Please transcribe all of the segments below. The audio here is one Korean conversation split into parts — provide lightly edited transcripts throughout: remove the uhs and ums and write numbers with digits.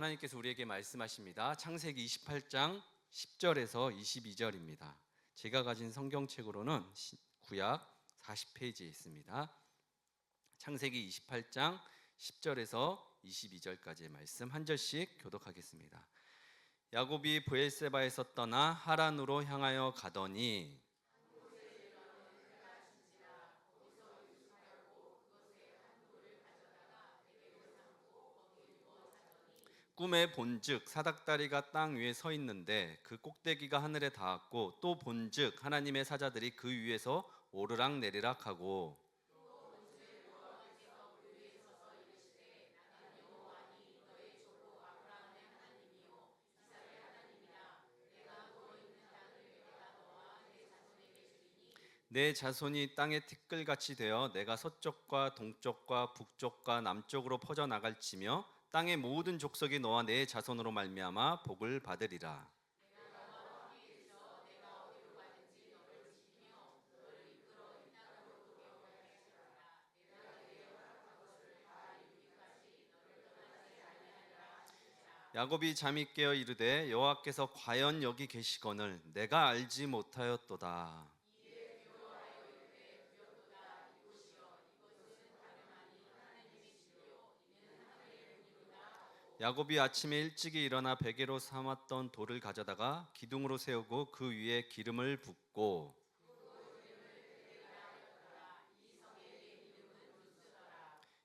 하나님께서 우리에게 말씀하십니다. 창세기 28장 10절에서 22절입니다. 제가 가진 성경책으로는 구약 40페이지에 있습니다. 창세기 28장 10절에서 22절까지의 말씀 한 절씩 교독하겠습니다. 야곱이 브엘세바에서 떠나 하란으로 향하여 가더니 꿈에 본즉 사닥다리가 땅 위에 서 있는데 그 꼭대기가 하늘에 닿았고 또 본즉 하나님의 사자들이 그 위에서 오르락 내리락 하고 내 자손이 땅의 티끌같이 되어 내가 서쪽과 동쪽과 북쪽과 남쪽으로 퍼져 나갈지며 땅의 모든 족속이 너와 내 자손으로 말미암아 복을 받으리라. 야곱이 잠이 깨어 이르되 여호와께서 과연 여기 계시거늘 내가 알지 못하였도다. 야곱이 아침에 일찍이 일어나 베개로 삼았던 돌을 가져다가 기둥으로 세우고 그 위에 기름을 붓고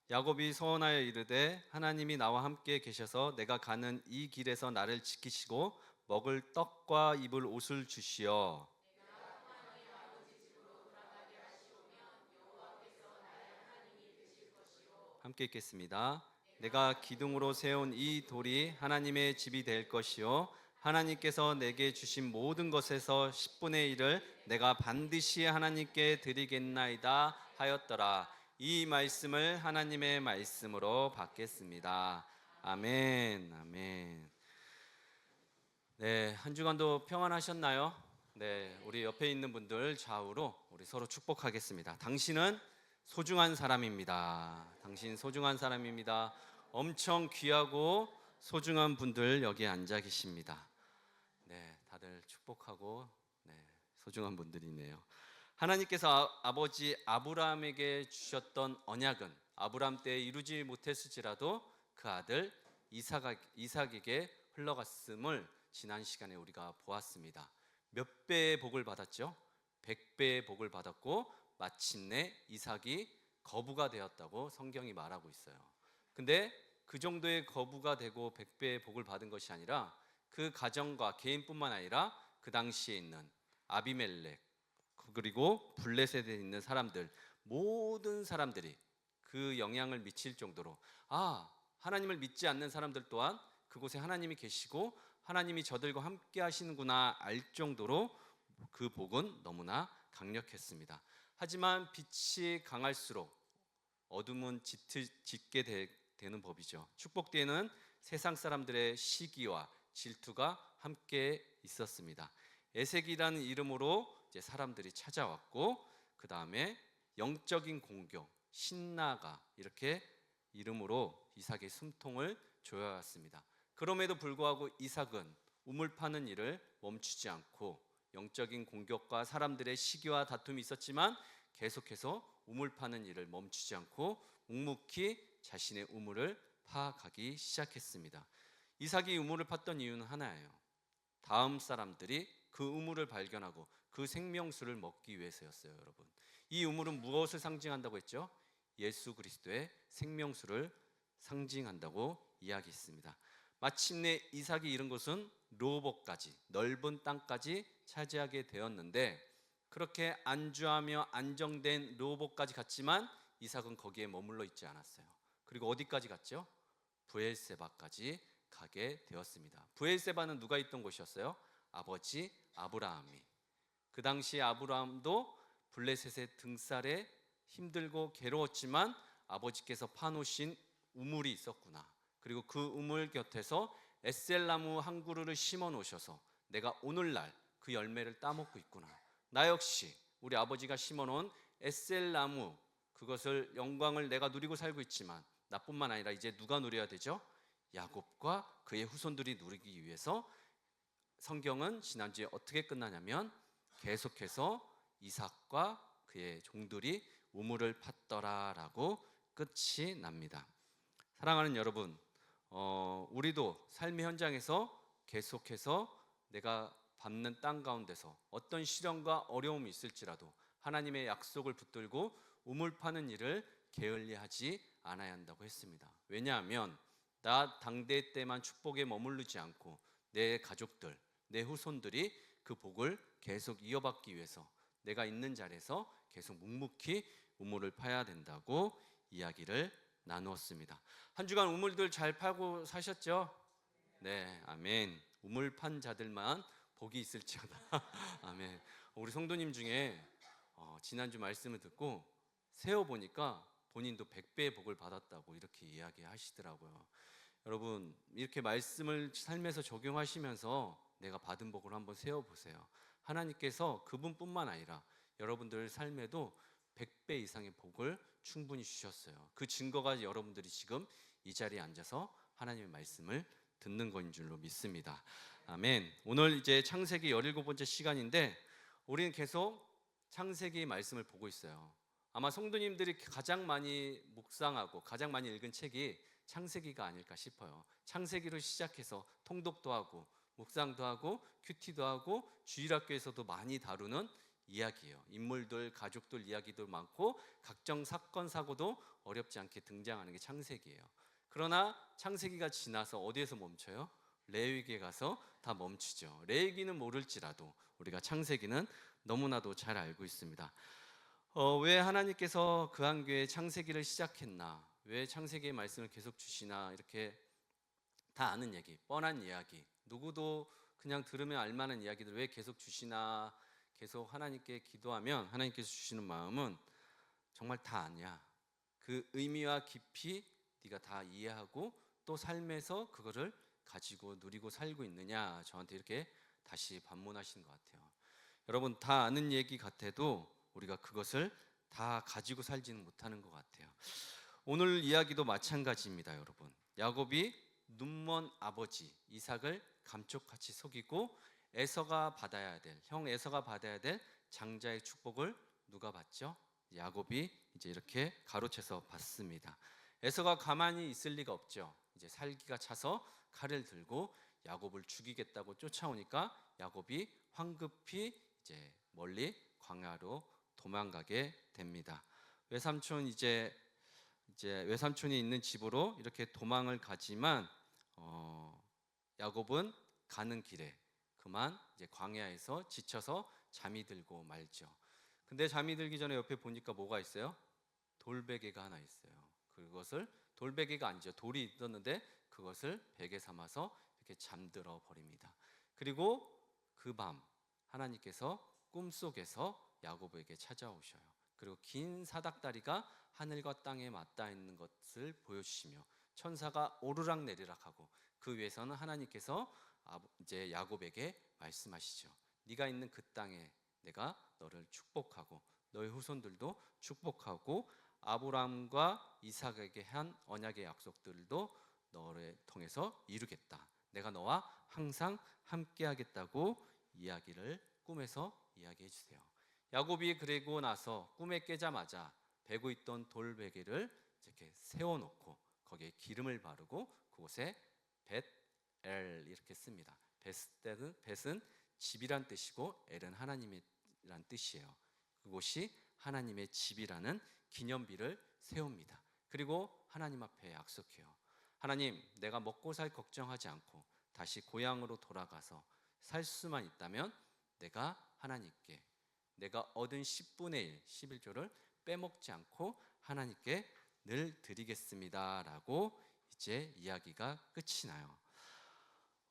야곱이 소원하여 이르되 하나님이 나와 함께 계셔서 내가 가는 이 길에서 나를 지키시고 먹을 떡과 입을 옷을 주시어 함께 읽겠습니다. 내가 기둥으로 세운 이 돌이 하나님의 집이 될 것이요 하나님께서 내게 주신 모든 것에서 10분의 1을 내가 반드시 하나님께 드리겠나이다 하였더라. 이 말씀을 하나님의 말씀으로 받겠습니다. 아멘. 아멘. 네, 한 주간도 평안하셨나요? 네, 우리 옆에 있는 분들 좌우로 우리 서로 축복하겠습니다. 당신은 소중한 사람입니다. 당신 소중한 사람입니다. 엄청 귀하고 소중한 분들 여기 앉아 계십니다. 네, 다들 축복하고 소중한 분들이네요. 하나님께서 아버지 아브라함에게 주셨던 언약은 아브라함 때 이루지 못했을지라도 그 아들 이삭에게 흘러갔음을 지난 시간에 우리가 보았습니다. 몇 배의 복을 받았죠? 100배의 복을 받았고 마침내 이삭이 거부가 되었다고 성경이 말하고 있어요. 근데 그 정도의 거부가 되고 100배의 복을 받은 것이 아니라 그 가정과 개인뿐만 아니라 그 당시에 있는 아비멜렉 그리고 블레셋에 있는 사람들 모든 사람들이 그 영향을 미칠 정도로 하나님을 믿지 않는 사람들 또한 그곳에 하나님이 계시고 하나님이 저들과 함께 하시는구나 알 정도로 그 복은 너무나 강력했습니다. 하지만 빛이 강할수록 어둠은 짙게 되는 법이죠. 축복 뒤에는 세상 사람들의 시기와 질투가 함께 있었습니다. 에색이라는 이름으로 이제 사람들이 찾아왔고 그 다음에 영적인 공격, 신나가 이렇게 이름으로 이삭의 숨통을 조여왔습니다. 그럼에도 불구하고 이삭은 우물 파는 일을 멈추지 않고 영적인 공격과 사람들의 시기와 다툼이 있었지만 계속해서 우물 파는 일을 멈추지 않고 묵묵히 자신의 우물을 파가기 시작했습니다. 이삭이 우물을 팠던 이유는 하나예요. 다음 사람들이 그 우물을 발견하고 그 생명수를 먹기 위해서였어요. 여러분, 이 우물은 무엇을 상징한다고 했죠? 예수 그리스도의 생명수를 상징한다고 이야기했습니다. 마침내 이삭이 이룬 것은 르호봇까지 넓은 땅까지 차지하게 되었는데 그렇게 안주하며 안정된 르호봇까지 갔지만 이삭은 거기에 머물러 있지 않았어요. 그리고 어디까지 갔죠? 브엘세바까지 가게 되었습니다. 브엘세바는 누가 있던 곳이었어요? 아버지 아브라함이. 그 당시 아브라함도 블레셋의 등살에 힘들고 괴로웠지만 아버지께서 파놓으신 우물이 있었구나. 그리고 그 우물 곁에서 에셀나무 한 그루를 심어 놓으셔서 내가 오늘날 그 열매를 따먹고 있구나. 나 역시 우리 아버지가 심어 놓은 에셀나무 그것을 영광을 내가 누리고 살고 있지만 나뿐만 아니라 이제 누가 누려야 되죠? 야곱과 그의 후손들이 누리기 위해서 성경은 지난주에 어떻게 끝나냐면 계속해서 이삭과 그의 종들이 우물을 팠더라라고 끝이 납니다. 사랑하는 여러분, 우리도 삶의 현장에서 계속해서 내가 밟는 땅 가운데서 어떤 시련과 어려움이 있을지라도 하나님의 약속을 붙들고 우물 파는 일을 게을리하지 않아야 한다고 했습니다. 왜냐하면 나 당대 때만 축복에 머무르지 않고 내 가족들, 내 후손들이 그 복을 계속 이어받기 위해서 내가 있는 자리에서 계속 묵묵히 우물을 파야 된다고 이야기를 나누었습니다. 한 주간 우물들 잘 파고 사셨죠? 네, 아멘. 우물 판 자들만 복이 있을지어다. 아멘. 우리 성도님 중에 지난주 말씀을 듣고 세어 보니까 본인도 100배의 복을 받았다고 이렇게 이야기하시더라고요. 여러분, 이렇게 말씀을 삶에서 적용하시면서 내가 받은 복을 한번 세어 보세요. 하나님께서 그분뿐만 아니라 여러분들 삶에도 100배 이상의 복을 충분히 주셨어요. 그 증거가 여러분들이 지금 이 자리에 앉아서 하나님의 말씀을 듣는 것인 줄로 믿습니다. 아멘. 오늘 이제 창세기 17번째 시간인데 우리는 계속 창세기 말씀을 보고 있어요. 아마 성도님들이 가장 많이 묵상하고 가장 많이 읽은 책이 창세기가 아닐까 싶어요. 창세기로 시작해서 통독도 하고 묵상도 하고 큐티도 하고 주일학교에서도 많이 다루는 이야기예요. 인물들, 가족들 이야기도 많고 각종 사건, 사고도 어렵지 않게 등장하는 게 창세기예요. 그러나 창세기가 지나서 어디에서 멈춰요? 레위기에 가서 다 멈추죠. 레위기는 모를지라도 우리가 창세기는 너무나도 잘 알고 있습니다. 왜 하나님께서 그한교회 창세기를 시작했나? 왜 창세기의 말씀을 계속 주시나? 이렇게 다 아는 얘기, 뻔한 이야기, 누구도 그냥 들으면 알만한 이야기들 왜 계속 주시나? 계속 하나님께 기도하면 하나님께서 주시는 마음은 정말 다 아냐. 그 의미와 깊이 네가 다 이해하고 또 삶에서 그거를 가지고 누리고 살고 있느냐, 저한테 이렇게 다시 반문하시는 것 같아요. 여러분, 다 아는 얘기 같아도 우리가 그것을 다 가지고 살지는 못하는 것 같아요. 오늘 이야기도 마찬가지입니다. 여러분, 야곱이 눈먼 아버지 이삭을 감쪽같이 속이고 에서가 받아야 될, 형 에서가 받아야 될 장자의 축복을 누가 받죠? 야곱이 이제 이렇게 가로채서 받습니다. 에서가 가만히 있을 리가 없죠. 이제 살기가 차서 칼을 들고 야곱을 죽이겠다고 쫓아오니까 야곱이 황급히 이제 멀리 광야로 도망가게 됩니다. 외삼촌이 있는 집으로 이렇게 도망을 가지만 야곱은 가는 길에 그만 이제 광야에서 지쳐서 잠이 들고 말죠. 근데 잠이 들기 전에 옆에 보니까 뭐가 있어요? 돌베개가 하나 있어요. 그것을 돌베개가 아니죠. 돌이 있었는데 그것을 베개 삼아서 이렇게 잠들어 버립니다. 그리고 그 밤 하나님께서 꿈속에서 야곱에게 찾아오셔요. 그리고 긴 사닥다리가 하늘과 땅에 맞닿아 있는 것을 보여주시며 천사가 오르락 내리락 하고 그 위에서는 하나님께서 이제 야곱에게 말씀하시죠. 네가 있는 그 땅에 내가 너를 축복하고 너의 후손들도 축복하고 아브라함과 이삭에게 한 언약의 약속들도 너를 통해서 이루겠다. 내가 너와 항상 함께하겠다고 이야기를 꿈에서 이야기해 주세요. 야곱이 그리고 나서 꿈에 깨자마자 베고 있던 돌베개를 이렇게 세워놓고 거기에 기름을 바르고 그곳에 벳엘 이렇게 씁니다. 벳은 집이란 뜻이고 엘은 하나님이란 뜻이에요. 그곳이 하나님의 집이라는 기념비를 세웁니다. 그리고 하나님 앞에 약속해요. 하나님, 내가 먹고 살 걱정하지 않고 다시 고향으로 돌아가서 살 수만 있다면 내가 하나님께 내가 얻은 10분의 1, 11조를 빼먹지 않고 하나님께 늘 드리겠습니다 라고 이제 이야기가 끝이 나요.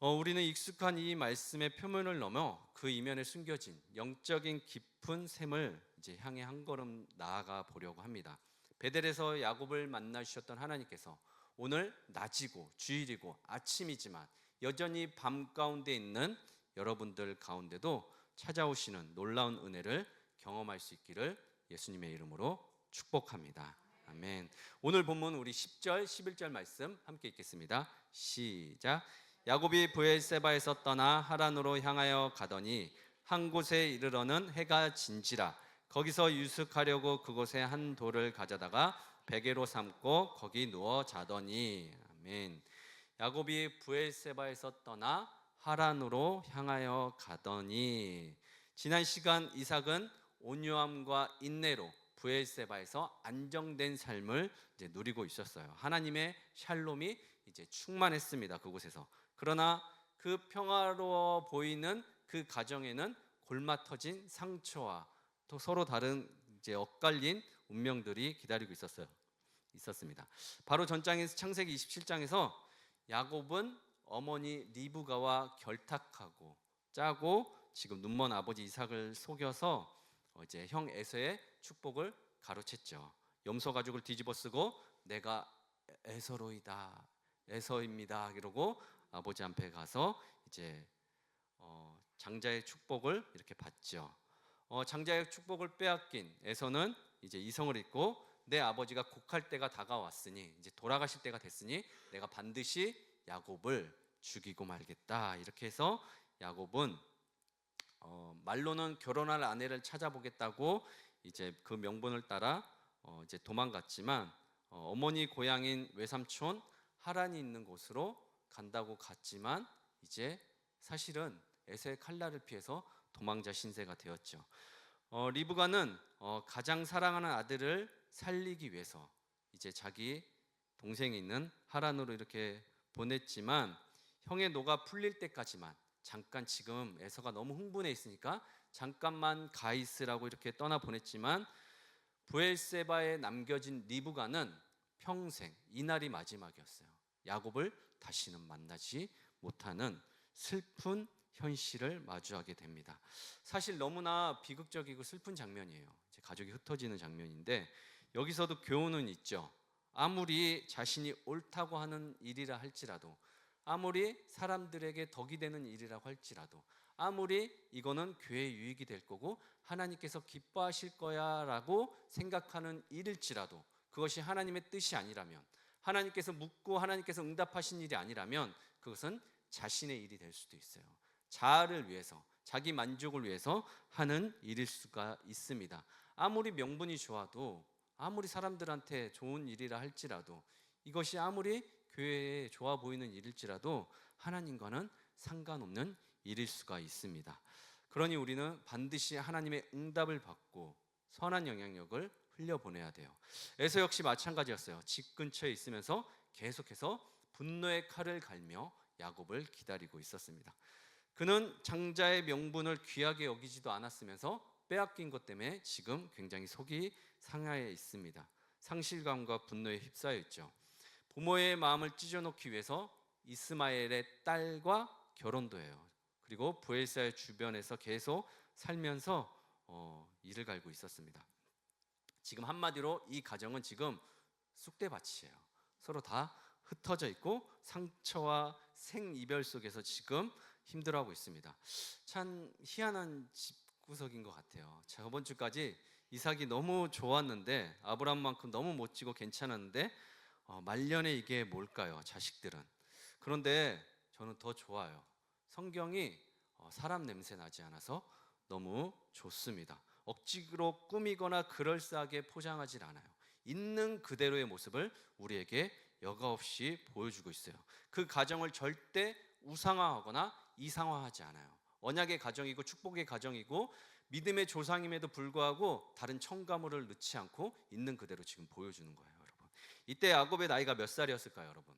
우리는 익숙한 이 말씀의 표면을 넘어 그 이면에 숨겨진 영적인 깊은 샘을 이제 향해 한 걸음 나아가 보려고 합니다. 베델에서 야곱을 만나 주셨던 하나님께서 오늘 낮이고 주일이고 아침이지만 여전히 밤 가운데 있는 여러분들 가운데도 찾아오시는 놀라운 은혜를 경험할 수 있기를 예수님의 이름으로 축복합니다. 아멘. 오늘 본문 우리 10절, 11절 말씀 함께 읽겠습니다. 시작. 야곱이 브엘세바에서 떠나 하란으로 향하여 가더니 한 곳에 이르러는 해가 진지라. 거기서 유숙하려고 그곳에 한 돌을 가져다가 베개로 삼고 거기 누워 자더니. 아멘. 야곱이 브엘세바에서 떠나 하란으로 향하여 가더니. 지난 시간 이삭은 온유함과 인내로 브엘세바에서 안정된 삶을 이제 누리고 있었어요. 하나님의 샬롬이 이제 충만했습니다. 그곳에서. 그러나 그 평화로워 보이는 그 가정에는 골마 터진 상처와 또 서로 다른 이제 엇갈린 운명들이 기다리고 있었습니다. 바로 전장에서 창세기 27장에서 야곱은 어머니 리브가와 결탁하고 짜고 지금 눈먼 아버지 이삭을 속여서 이제 형 에서의 축복을 가로챘죠. 염소 가죽을 뒤집어쓰고 내가 에서로이다, 에서입니다 이러고 아버지 앞에 가서 이제 장자의 축복을 이렇게 받죠. 장자의 축복을 빼앗긴 에서는 이제 이성을 잃고 내 아버지가 곡할 때가 다가왔으니 이제 돌아가실 때가 됐으니 내가 반드시 야곱을 죽이고 말겠다. 이렇게 해서 야곱은 말로는 결혼할 아내를 찾아보겠다고 이제 그 명분을 따라 이제 도망갔지만 어머니 고향인 외삼촌 하란이 있는 곳으로 간다고 갔지만 이제 사실은 에서의 칼날을 피해서 도망자 신세가 되었죠. 리브가는 가장 사랑하는 아들을 살리기 위해서 이제 자기 동생이 있는 하란으로 이렇게 보냈지만 형의 노가 풀릴 때까지만 잠깐 지금 에서가 너무 흥분해 있으니까 잠깐만 가 있으라고 이렇게 떠나 보냈지만 브엘세바에 남겨진 리브가는 평생 이날이 마지막이었어요. 야곱을 다시는 만나지 못하는 슬픈 현실을 마주하게 됩니다. 사실 너무나 비극적이고 슬픈 장면이에요. 제 가족이 흩어지는 장면인데 여기서도 교훈은 있죠. 아무리 자신이 옳다고 하는 일이라 할지라도, 아무리 사람들에게 덕이 되는 일이라고 할지라도, 아무리 이거는 교회에 유익이 될 거고 하나님께서 기뻐하실 거야 라고 생각하는 일일지라도 그것이 하나님의 뜻이 아니라면, 하나님께서 묻고 하나님께서 응답하신 일이 아니라면 그것은 자신의 일이 될 수도 있어요. 자아를 위해서, 자기 만족을 위해서 하는 일일 수가 있습니다. 아무리 명분이 좋아도, 아무리 사람들한테 좋은 일이라 할지라도, 이것이 아무리 교회에 좋아 보이는 일일지라도 하나님과는 상관없는 일일 수가 있습니다. 그러니 우리는 반드시 하나님의 응답을 받고 선한 영향력을 흘려보내야 돼요. 에서 역시 마찬가지였어요. 집 근처에 있으면서 계속해서 분노의 칼을 갈며 야곱을 기다리고 있었습니다. 그는 장자의 명분을 귀하게 여기지도 않았으면서 빼앗긴 것 때문에 지금 굉장히 속이 상하여 있습니다. 상실감과 분노에 휩싸여 있죠. 부모의 마음을 찢어놓기 위해서 이스마엘의 딸과 결혼도 해요. 그리고 브엘사의 주변에서 계속 살면서 이를 갈고 있었습니다. 지금 한마디로 이 가정은 지금 쑥대밭이에요. 서로 다 흩어져 있고 상처와 생이별 속에서 지금 힘들어하고 있습니다. 참 희한한 집구석인 것 같아요. 저번 주까지 이삭이 너무 좋았는데, 아브라함만큼 너무 멋지고 괜찮았는데 말년에 이게 뭘까요? 자식들은. 그런데 저는 더 좋아요. 성경이 사람 냄새 나지 않아서 너무 좋습니다. 억지로 꾸미거나 그럴싸하게 포장하지 않아요. 있는 그대로의 모습을 우리에게 여과 없이 보여주고 있어요. 그 가정을 절대 우상화하거나 이상화하지 않아요. 언약의 가정이고 축복의 가정이고 믿음의 조상임에도 불구하고 다른 첨가물을 넣지 않고 있는 그대로 지금 보여주는 거예요, 여러분. 이때 야곱의 나이가 몇 살이었을까요, 여러분?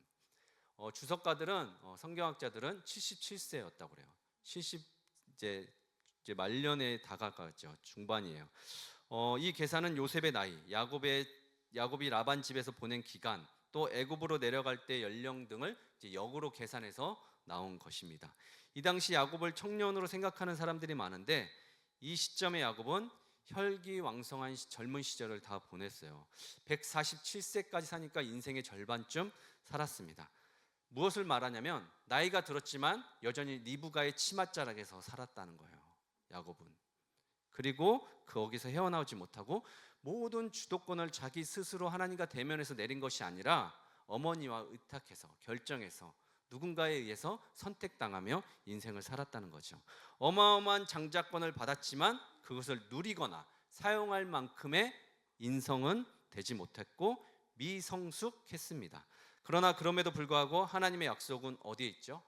주석가들은 성경학자들은 77세였다고 그래요. 70 이제 말년에 다가갔죠. 중반이에요. 이 계산은 요셉의 나이, 야곱이 라반 집에서 보낸 기간, 또 애굽으로 내려갈 때 연령 등을 이제 역으로 계산해서 나온 것입니다. 이 당시 야곱을 청년으로 생각하는 사람들이 많은데 이 시점에 야곱은 혈기왕성한 젊은 시절을 다 보냈어요. 147세까지 사니까 인생의 절반쯤 살았습니다. 무엇을 말하냐면 나이가 들었지만 여전히 리브가의 치맛자락에서 살았다는 거예요, 야곱은. 그리고 거기서 헤어나오지 못하고 모든 주도권을 자기 스스로 하나님과 대면해서 내린 것이 아니라 어머니와 의탁해서 결정해서 누군가에 의해서 선택당하며 인생을 살았다는 거죠. 어마어마한 장자권을 받았지만 그것을 누리거나 사용할 만큼의 인성은 되지 못했고 미성숙했습니다. 그러나 그럼에도 불구하고 하나님의 약속은 어디에 있죠?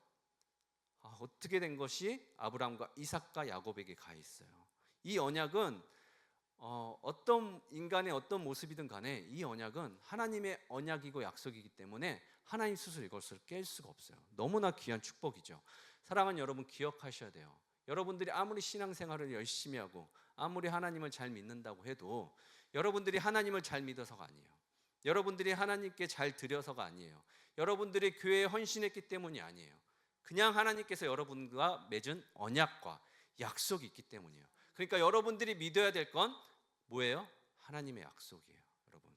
어떻게 된 것이 아브라함과 이삭과 야곱에게 가 있어요. 이 언약은 어떤 인간의 어떤 모습이든 간에 이 언약은 하나님의 언약이고 약속이기 때문에 하나님 스스로 이것을 깰 수가 없어요. 너무나 귀한 축복이죠. 사랑하는 여러분, 기억하셔야 돼요. 여러분들이 아무리 신앙생활을 열심히 하고 아무리 하나님을 잘 믿는다고 해도 여러분들이 하나님을 잘 믿어서가 아니에요. 여러분들이 하나님께 잘 드려서가 아니에요. 여러분들이 교회에 헌신했기 때문이 아니에요. 그냥 하나님께서 여러분과 맺은 언약과 약속이 있기 때문이에요. 그러니까 여러분들이 믿어야 될 건 뭐예요? 하나님의 약속이에요, 여러분.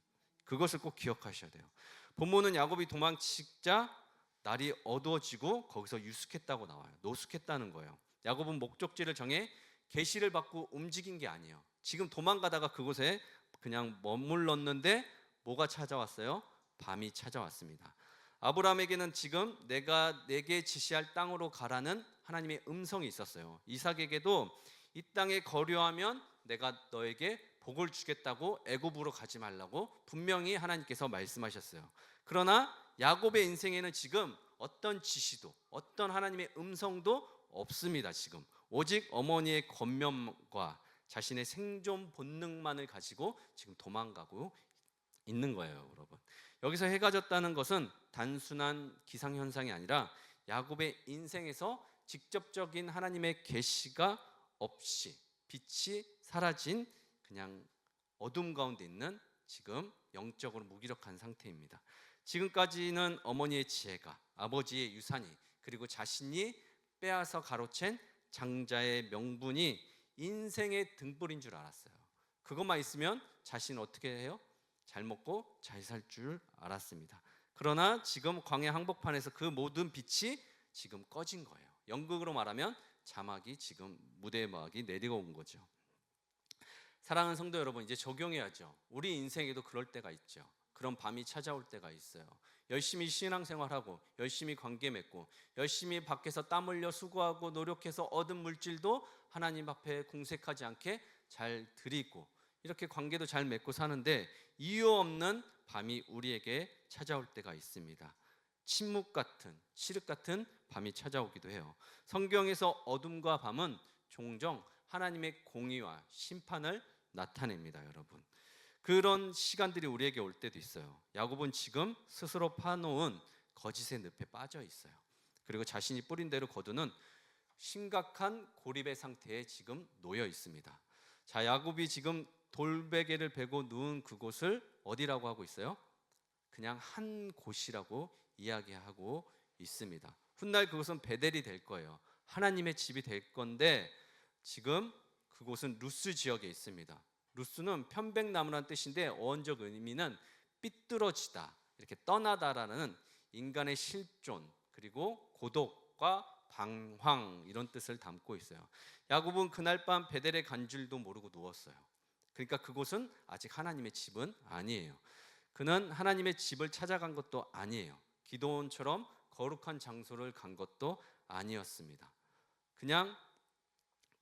그것을 꼭 기억하셔야 돼요. 본문은 야곱이 도망치자 날이 어두워지고 거기서 유숙했다고 나와요. 노숙했다는 거예요. 야곱은 목적지를 정해 계시를 받고 움직인 게 아니에요. 지금 도망가다가 그곳에 그냥 머물렀는데 뭐가 찾아왔어요? 밤이 찾아왔습니다. 아브라함에게는 지금 내가 내게 지시할 땅으로 가라는 하나님의 음성이 있었어요. 이삭에게도 이 땅에 거류하면 내가 너에게 복을 주겠다고 애굽으로 가지 말라고 분명히 하나님께서 말씀하셨어요. 그러나 야곱의 인생에는 지금 어떤 지시도 어떤 하나님의 음성도 없습니다. 지금 오직 어머니의 권면과 자신의 생존 본능만을 가지고 지금 도망가고 있는 거예요, 여러분. 여기서 해가 졌다는 것은 단순한 기상현상이 아니라 야곱의 인생에서 직접적인 하나님의 계시가 없이 빛이 사라진 그냥 어둠 가운데 있는 지금 영적으로 무기력한 상태입니다. 지금까지는 어머니의 지혜가, 아버지의 유산이, 그리고 자신이 빼앗아 가로챈 장자의 명분이 인생의 등불인 줄 알았어요. 그것만 있으면 자신은 어떻게 해요? 잘 먹고 잘 살 줄 알았습니다. 그러나 지금 광야 한복판에서 그 모든 빛이 지금 꺼진 거예요. 연극으로 말하면 자막이 지금 무대의 막이 내리고 온 거죠. 사랑하는 성도 여러분, 이제 적용해야죠. 우리 인생에도 그럴 때가 있죠. 그런 밤이 찾아올 때가 있어요. 열심히 신앙생활하고 열심히 관계 맺고 열심히 밖에서 땀 흘려 수고하고 노력해서 얻은 물질도 하나님 앞에 궁색하지 않게 잘 드리고 이렇게 관계도 잘 맺고 사는데 이유 없는 밤이 우리에게 찾아올 때가 있습니다. 침묵 같은, 칠흑 같은 밤이 찾아오기도 해요. 성경에서 어둠과 밤은 종종 하나님의 공의와 심판을 나타냅니다, 여러분. 그런 시간들이 우리에게 올 때도 있어요. 야곱은 지금 스스로 파놓은 거짓의 늪에 빠져 있어요. 그리고 자신이 뿌린 대로 거두는 심각한 고립의 상태에 지금 놓여 있습니다. 자, 야곱이 지금 돌베개를 베고 누운 그곳을 어디라고 하고 있어요? 그냥 한 곳이라고 이야기하고 있습니다. 훗날 그곳은 베델이 될 거예요. 하나님의 집이 될 건데 지금 그곳은 루스 지역에 있습니다. 루스는 편백나무라는 뜻인데 어원적 의미는 삐뚤어지다, 이렇게 떠나다라는 인간의 실존 그리고 고독과 방황 이런 뜻을 담고 있어요. 야곱은 그날 밤 베델에 간 줄도 모르고 누웠어요. 그러니까 그곳은 아직 하나님의 집은 아니에요. 그는 하나님의 집을 찾아간 것도 아니에요. 기도원처럼 거룩한 장소를 간 것도 아니었습니다. 그냥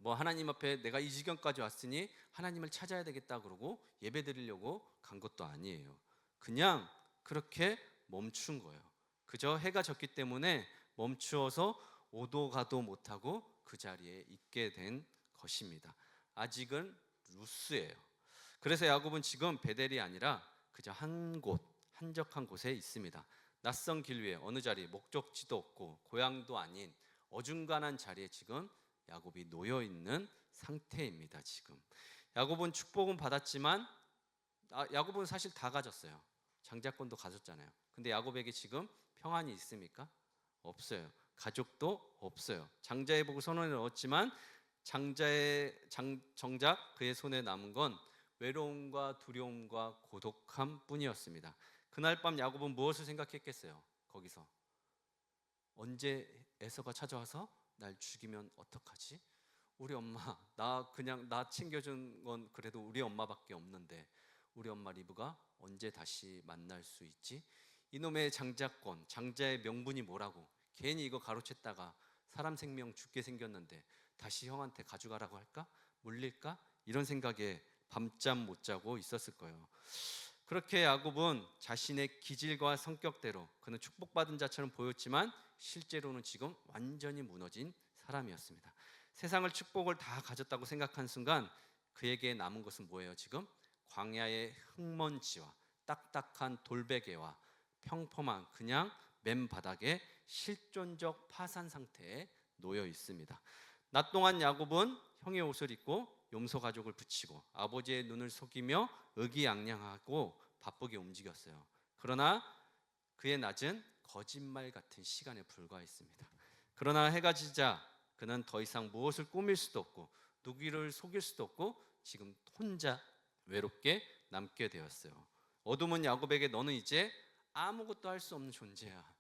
하나님 앞에 내가 이 지경까지 왔으니 하나님을 찾아야 되겠다 그러고 예배 드리려고 간 것도 아니에요. 그냥 그렇게 멈춘 거예요. 그저 해가 졌기 때문에 멈추어서 오도 가도 못하고 그 자리에 있게 된 것입니다. 아직은 루스예요. 그래서 야곱은 지금 베델이 아니라 그저 한 곳, 한적한 곳에 있습니다. 낯선 길 위에 어느 자리, 목적지도 없고 고향도 아닌 어중간한 자리에 지금 야곱이 놓여 있는 상태입니다. 지금 야곱은 축복은 받았지만 야곱은 사실 다 가졌어요. 장자권도 가졌잖아요. 근데 야곱에게 지금 평안이 있습니까? 없어요. 가족도 없어요. 장자의 복을 손에 넣었지만 정작 그의 손에 남은 건 외로움과 두려움과 고독함 뿐이었습니다. 그날 밤 야곱은 무엇을 생각했겠어요? 거기서 언제 에서가 찾아와서 날 죽이면 어떡하지? 우리 엄마, 나 챙겨준 건 그래도 우리 엄마밖에 없는데 우리 엄마 리브가 언제 다시 만날 수 있지? 이놈의 장자권, 장자의 명분이 뭐라고 괜히 이거 가로챘다가 사람 생명 죽게 생겼는데 다시 형한테 가져가라고 할까? 물릴까? 이런 생각에 밤잠 못 자고 있었을 거예요. 그렇게 야곱은 자신의 기질과 성격대로 그는 축복받은 자처럼 보였지만 실제로는 지금 완전히 무너진 사람이었습니다. 세상을 축복을 다 가졌다고 생각한 순간 그에게 남은 것은 뭐예요? 지금 광야의 흙먼지와 딱딱한 돌베개와 평범한 그냥 맨바닥에 실존적 파산 상태에 놓여 있습니다. 낮 동안 야곱은 형의 옷을 입고 염소 가죽을 붙이고 아버지의 눈을 속이며 의기양양하고 바쁘게 움직였어요. 그러나 그의 낮은 거짓말 같은 시간에 불과했습니다. 그러나 해가 지자 그는 더 이상 무엇을 꾸밀 수도 없고 누구를 속일 수도 없고 지금 혼자 외롭게 남게 되었어요. 어둠은 야곱에게 너는 이제 아무것도 할 수 없는 존재야.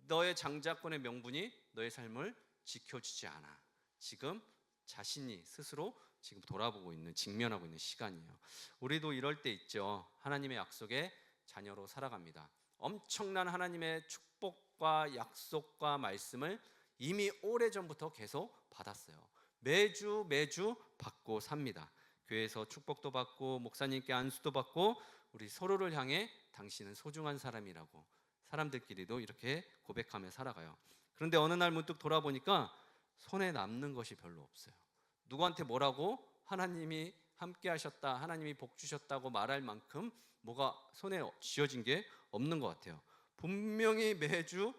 너의 장자권의 명분이 너의 삶을 지켜주지 않아. 지금 자신이 스스로 지금 돌아보고 있는, 직면하고 있는 시간이에요. 우리도 이럴 때 있죠. 하나님의 약속의 자녀로 살아갑니다. 엄청난 하나님의 축복과 약속과 말씀을 이미 오래전부터 계속 받았어요. 매주 받고 삽니다. 교회에서 축복도 받고 목사님께 안수도 받고 우리 서로를 향해 당신은 소중한 사람이라고 사람들끼리도 이렇게 고백하며 살아가요. 그런데 어느 날 문득 돌아보니까 손에 남는 것이 별로 없어요. 누구한테 뭐라고 하나님이 함께 하셨다, 하나님이 복 주셨다고 말할 만큼 뭐가 손에 쥐어진 게 없는 것 같아요. 분명히 매주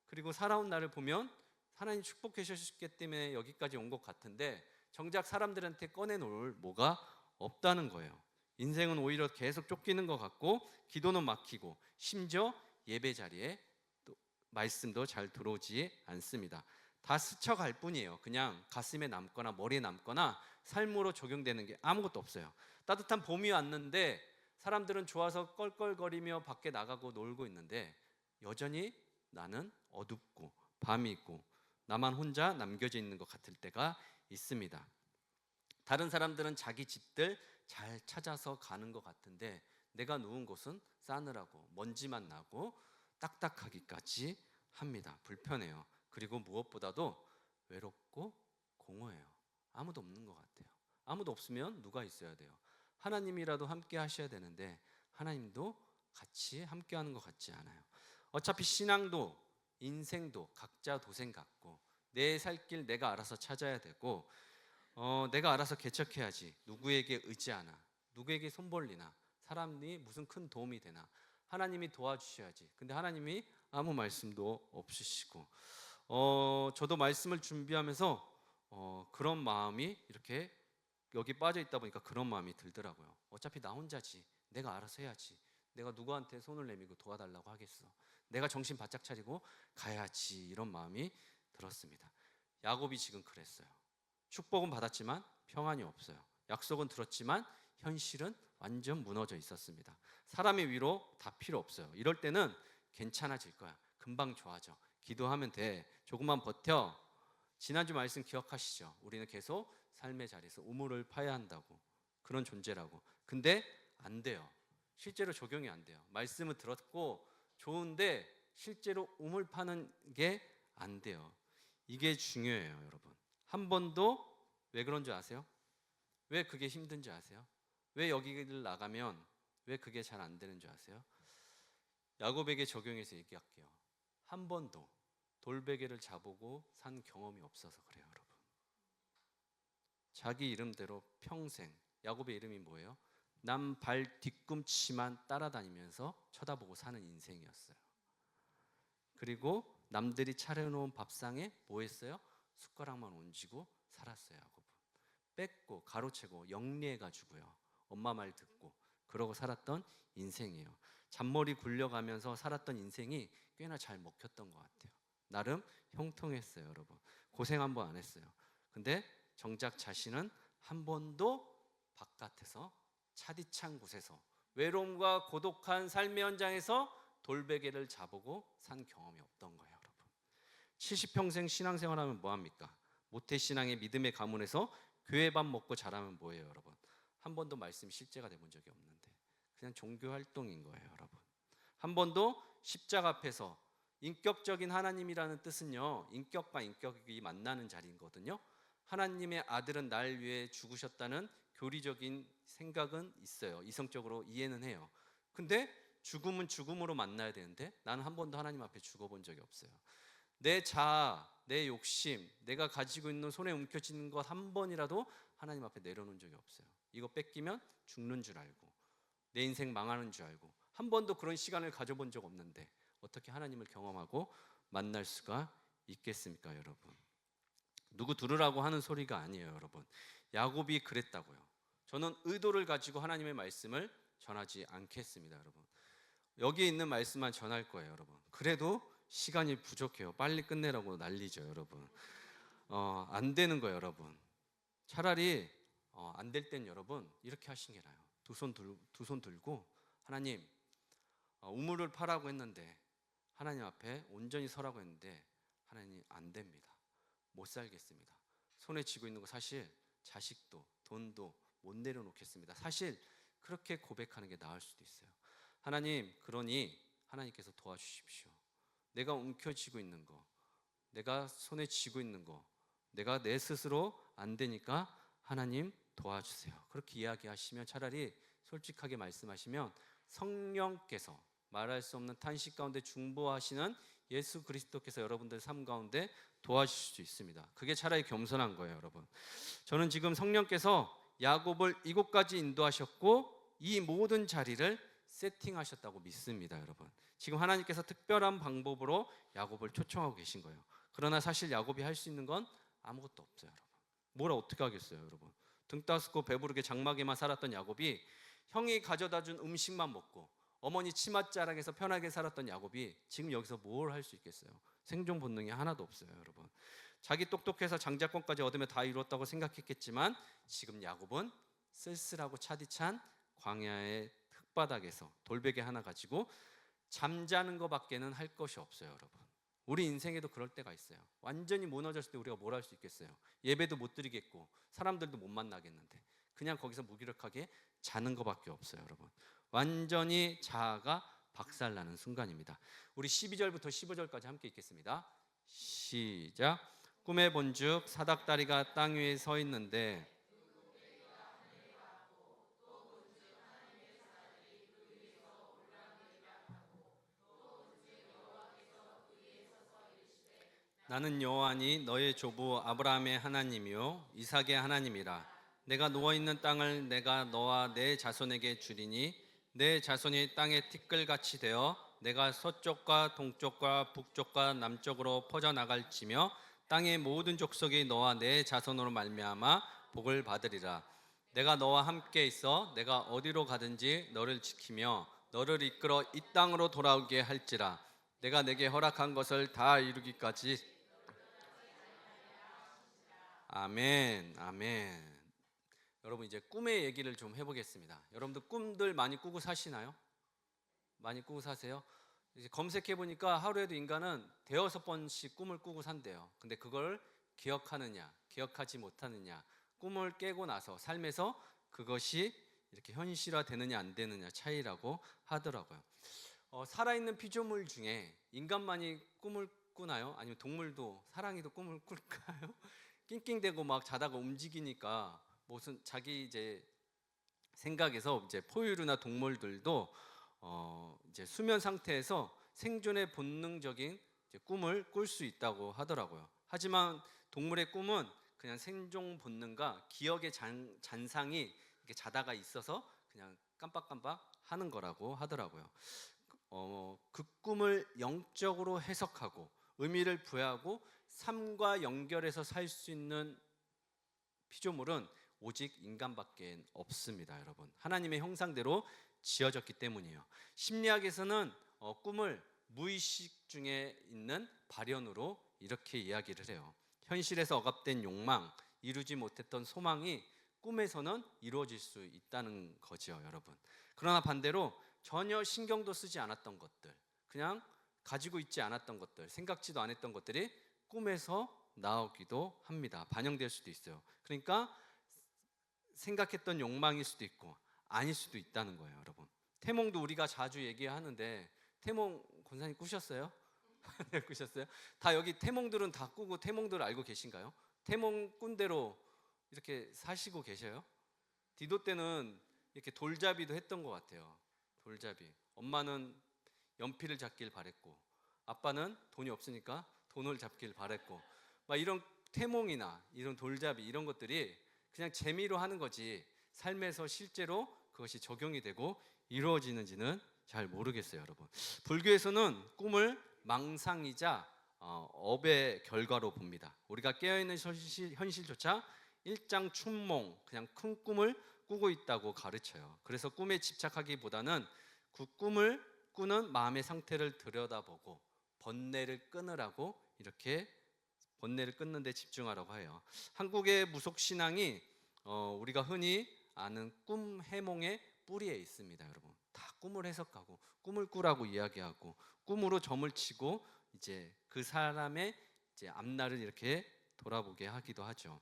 그리고 살아온 나를 보면 하나님 축복해 주셨기 때문에 여기까지 온 것 같은데 정작 사람들한테 꺼내놓을 뭐가 없다는 거예요. 인생은 오히려 계속 쫓기는 것 같고 기도는 막히고 심지어 예배 자리에 또 말씀도 잘 들어오지 않습니다. 다 스쳐갈 뿐이에요. 그냥 가슴에 남거나 머리에 남거나 삶으로 적용되는 게 아무것도 없어요. 따뜻한 봄이 왔는데 사람들은 좋아서 껄껄거리며 밖에 나가고 놀고 있는데 여전히 나는 어둡고 밤이 있고 나만 혼자 남겨져 있는 것 같을 때가 있습니다. 다른 사람들은 자기 집들 잘 찾아서 가는 것 같은데 내가 누운 곳은 싸늘하고 먼지만 나고 딱딱하기까지 합니다. 불편해요. 그리고 무엇보다도 외롭고 공허해요. 아무도 없는 것 같아요. 아무도 없으면 누가 있어야 돼요? 하나님이라도 함께 하셔야 되는데 하나님도 같이 함께 하는 것 같지 않아요. 어차피 신앙도 인생도 각자 도생 같고 내 살 길 내가 알아서 찾아야 되고 내가 알아서 개척해야지. 누구에게 의지하나, 누구에게 손 벌리나, 사람이 무슨 큰 도움이 되나, 하나님이 도와주셔야지. 근데 하나님이 아무 말씀도 없으시고 저도 말씀을 준비하면서 그런 마음이 이렇게 여기 빠져 있다 보니까 그런 마음이 들더라고요. 어차피 나 혼자지. 내가 알아서 해야지. 내가 누구한테 손을 내밀고 도와달라고 하겠어. 내가 정신 바짝 차리고 가야지. 이런 마음이 들었습니다. 야곱이 지금 그랬어요. 축복은 받았지만 평안이 없어요. 약속은 들었지만 현실은 완전 무너져 있었습니다. 사람의 위로 다 필요 없어요. 이럴 때는 괜찮아질 거야. 금방 좋아져. 기도하면 돼. 조금만 버텨. 지난주 말씀 기억하시죠? 우리는 계속 삶의 자리에서 우물을 파야 한다고. 그런 존재라고. 근데 안 돼요. 실제로 적용이 안 돼요. 말씀을 들었고 좋은데 실제로 우물 파는 게 안 돼요. 이게 중요해요, 여러분. 한 번도 왜 그런 줄 아세요? 왜 그게 힘든지 아세요? 왜 여기를 나가면 왜 그게 잘 안 되는 줄 아세요? 야곱에게 적용해서 얘기할게요. 한 번도 돌베개를 자보고 산 경험이 없어서 그래요, 여러분. 자기 이름대로 평생, 야곱의 이름이 뭐예요? 남 발 뒤꿈치만 따라다니면서 쳐다보고 사는 인생이었어요. 그리고 남들이 차려놓은 밥상에 뭐 했어요? 숟가락만 얹고 살았어요, 야곱은. 뺏고 가로채고 영리해가지고요. 엄마 말 듣고 그러고 살았던 인생이에요. 잔머리 굴려가면서 살았던 인생이 꽤나 잘 먹혔던 것 같아요. 나름 형통했어요, 여러분. 고생 한번 안 했어요. 근데 정작 자신은 한 번도 바깥에서 차디찬 곳에서 외로움과 고독한 삶의 현장에서 돌베개를 자보고 산 경험이 없던 거예요, 여러분. 70평생 신앙생활하면 뭐합니까? 모태신앙의 믿음의 가문에서 교회밥 먹고 자라면 뭐예요, 여러분? 한 번도 말씀이 실제가 돼본 적이 없는데 그냥 종교 활동인 거예요, 여러분. 한 번도 십자가 앞에서 인격적인 하나님이라는 뜻은요, 인격과 인격이 만나는 자리거든요. 하나님의 아들은 날 위해 죽으셨다는 교리적인 생각은 있어요. 이성적으로 이해는 해요. 근데 죽음은 죽음으로 만나야 되는데 나는 한 번도 하나님 앞에 죽어본 적이 없어요. 내 자아, 내 욕심, 내가 가지고 있는 손에 움켜쥐는 것 한 번이라도 하나님 앞에 내려놓은 적이 없어요. 이거 뺏기면 죽는 줄 알고 내 인생 망하는 줄 알고 한 번도 그런 시간을 가져본 적 없는데 어떻게 하나님을 경험하고 만날 수가 있겠습니까, 여러분? 누구 들으라고 하는 소리가 아니에요, 여러분. 야곱이 그랬다고요. 저는 의도를 가지고 하나님의 말씀을 전하지 않겠습니다, 여러분. 여기에 있는 말씀만 전할 거예요, 여러분. 그래도 시간이 부족해요. 빨리 끝내라고 난리죠, 여러분. 안 되는 거예요, 여러분. 차라리 안 될 땐 여러분 이렇게 하신 게 나아요. 두 손 들고 하나님, 우물을 파라고 했는데 하나님 앞에 온전히 서라고 했는데 하나님 안 됩니다. 못 살겠습니다. 손에 쥐고 있는 거 사실 자식도 돈도 못 내려놓겠습니다. 사실 그렇게 고백하는 게 나을 수도 있어요. 하나님, 그러니 하나님께서 도와주십시오. 내가 움켜쥐고 있는 거, 내가 손에 쥐고 있는 거, 내가 내 스스로 안 되니까 하나님 도와주세요. 그렇게 이야기하시면, 차라리 솔직하게 말씀하시면 성령께서 말할 수 없는 탄식 가운데 중보하시는 예수 그리스도께서 여러분들 삶 가운데 도와주실 수 있습니다. 그게 차라리 겸손한 거예요, 여러분. 저는 지금 성령께서 야곱을 이곳까지 인도하셨고 이 모든 자리를 세팅하셨다고 믿습니다, 여러분. 지금 하나님께서 특별한 방법으로 야곱을 초청하고 계신 거예요. 그러나 사실 야곱이 할 수 있는 건 아무것도 없어요, 여러분. 뭘 어떻게 하겠어요, 여러분. 등 따스고 배부르게 장막에만 살았던 야곱이 형이 가져다 준 음식만 먹고 어머니 치맛자락에서 편하게 살았던 야곱이 지금 여기서 뭘 할 수 있겠어요? 생존 본능이 하나도 없어요, 여러분. 자기 똑똑해서 장자권까지 얻으며 다 이뤘다고 생각했겠지만 지금 야곱은 쓸쓸하고 차디찬 광야의 흙바닥에서 돌베개 하나 가지고 잠자는 것밖에는 할 것이 없어요, 여러분. 우리 인생에도 그럴 때가 있어요. 완전히 무너졌을 때 우리가 뭘 할 수 있겠어요? 예배도 못 드리겠고 사람들도 못 만나겠는데 그냥 거기서 무기력하게 자는 것밖에 없어요, 여러분. 완전히 자아가 박살나는 순간입니다. 우리 12절부터 15절까지 함께 읽겠습니다. 시작. 꿈에 본즉 사닥다리가 땅 위에 서 있는데 나는 여호와니 너의 조부 아브라함의 하나님이요 이삭의 하나님이라. 내가 누워 있는 땅을 내가 너와 내 자손에게 주리니 내 자손이 땅의 티끌같이 되어 내가 서쪽과 동쪽과 북쪽과 남쪽으로 퍼져 나갈지며 땅의 모든 족속이 너와 내 자손으로 말미암아 복을 받으리라. 내가 너와 함께 있어 내가 어디로 가든지 너를 지키며 너를 이끌어 이 땅으로 돌아오게 할지라. 내가 내게 허락한 것을 다 이루기까지. 아멘, 아멘. 여러분, 이제 꿈의 얘기를 좀 해보겠습니다. 여러분들 꿈들 많이 꾸고 사시나요? 많이 꾸고 사세요? 이제 검색해 보니까 하루에도 인간은 대여섯 번씩 꿈을 꾸고 산대요. 근데 그걸 기억하느냐, 기억하지 못하느냐, 꿈을 깨고 나서 삶에서 그것이 이렇게 현실화되느냐 안 되느냐 차이라고 하더라고요. 살아있는 피조물 중에 인간만이 꿈을 꾸나요? 아니면 동물도, 사랑이도 꿈을 꿀까요? 낑낑대고 막 자다가 움직이니까 무슨 자기 이제 생각에서 이제 포유류나 동물들도 이제 수면 상태에서 생존의 본능적인 이제 꿈을 꿀 수 있다고 하더라고요. 하지만 동물의 꿈은 그냥 생존 본능과 기억의 잔상이 이렇게 자다가 있어서 그냥 깜빡깜빡 하는 거라고 하더라고요. 그 꿈을 영적으로 해석하고 의미를 부여하고 삶과 연결해서 살 수 있는 피조물은 오직 인간밖에 없습니다, 여러분. 하나님의 형상대로 지어졌기 때문이에요. 심리학에서는 꿈을 무의식 중에 있는 발현으로 이렇게 이야기를 해요. 현실에서 억압된 욕망, 이루지 못했던 소망이 꿈에서는 이루어질 수 있다는 거죠, 여러분. 그러나 반대로 전혀 신경도 쓰지 않았던 것들, 그냥 가지고 있지 않았던 것들, 생각지도 않았던 것들이 꿈에서 나오기도 합니다. 반영될 수도 있어요. 그러니까 생각했던 욕망일 수도 있고 아닐 수도 있다는 거예요, 여러분. 태몽도 우리가 자주 얘기하는데 태몽 권사님 꾸셨어요? 안 꾸셨어요? 다 여기 태몽들은 다 꾸고 태몽들을 알고 계신가요? 태몽 꾼 대로 이렇게 사시고 계셔요? 디도 때는 이렇게 돌잡이도 했던 것 같아요. 돌잡이. 엄마는 연필을 잡길 바랬고, 아빠는 돈이 없으니까 돈을 잡길 바랬고, 막 이런 태몽이나 이런 돌잡이 이런 것들이 그냥 재미로 하는 거지 삶에서 실제로 그것이 적용이 되고 이루어지는지는 잘 모르겠어요, 여러분. 불교에서는 꿈을 망상이자 업의 결과로 봅니다. 우리가 깨어있는 현실조차 일장춘몽, 그냥 큰 꿈을 꾸고 있다고 가르쳐요. 그래서 꿈에 집착하기보다는 그 꿈을 꾸는 마음의 상태를 들여다보고 번뇌를 끊으라고, 이렇게 번뇌를 끊는 데 집중하라고 해요. 한국의 무속 신앙이 우리가 흔히 아는 꿈 해몽의 뿌리에 있습니다, 여러분. 다 꿈을 해석하고 꿈을 꾸라고 이야기하고 꿈으로 점을 치고 이제 그 사람의 이제 앞날을 이렇게 돌아보게 하기도 하죠.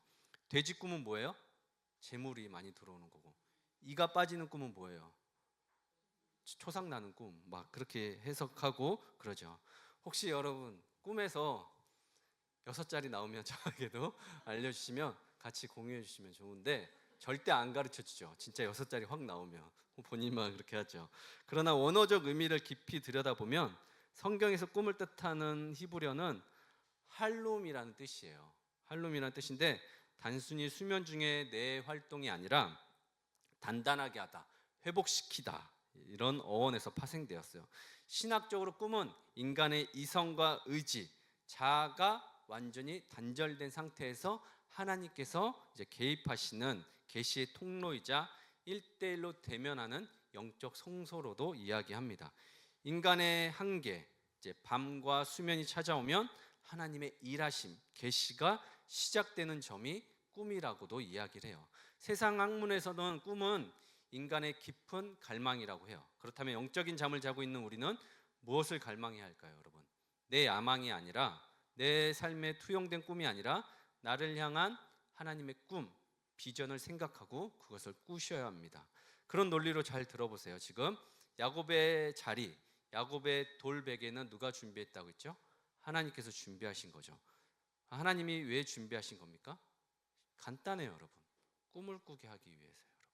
돼지 꿈은 뭐예요? 재물이 많이 들어오는 거고, 이가 빠지는 꿈은 뭐예요? 초상 나는 꿈, 막 그렇게 해석하고 그러죠. 혹시 여러분 꿈에서 6자리 나오면 저에게도 알려주시면 같이 공유해 주시면 좋은데, 절대 안 가르쳐 주죠. 진짜 6자리 확 나오면 본인만 그렇게 하죠. 그러나 원어적 의미를 깊이 들여다보면 성경에서 꿈을 뜻하는 히브리어는 할룸이라는 뜻이에요. 할룸이라는 뜻인데 단순히 수면 중에 뇌 활동이 아니라 단단하게 하다, 회복시키다, 이런 어원에서 파생되었어요. 신학적으로 꿈은 인간의 이성과 의지, 자아가 완전히 단절된 상태에서 하나님께서 이제 개입하시는 계시의 통로이자 1대1로 대면하는 영적 성소로도 이야기합니다. 인간의 한계, 이제 밤과 수면이 찾아오면 하나님의 일하심, 계시가 시작되는 점이 꿈이라고도 이야기를 해요. 세상 학문에서는 꿈은 인간의 깊은 갈망이라고 해요. 그렇다면 영적인 잠을 자고 있는 우리는 무엇을 갈망해야 할까요, 여러분? 내 야망이 아니라, 내 삶에 투영된 꿈이 아니라 나를 향한 하나님의 꿈, 비전을 생각하고 그것을 꾸셔야 합니다. 그런 논리로 잘 들어보세요. 지금 야곱의 자리, 야곱의 돌베개는 누가 준비했다고 했죠? 하나님께서 준비하신 거죠. 하나님이 왜 준비하신 겁니까? 간단해요, 여러분. 꿈을 꾸게 하기 위해서요, 여러분.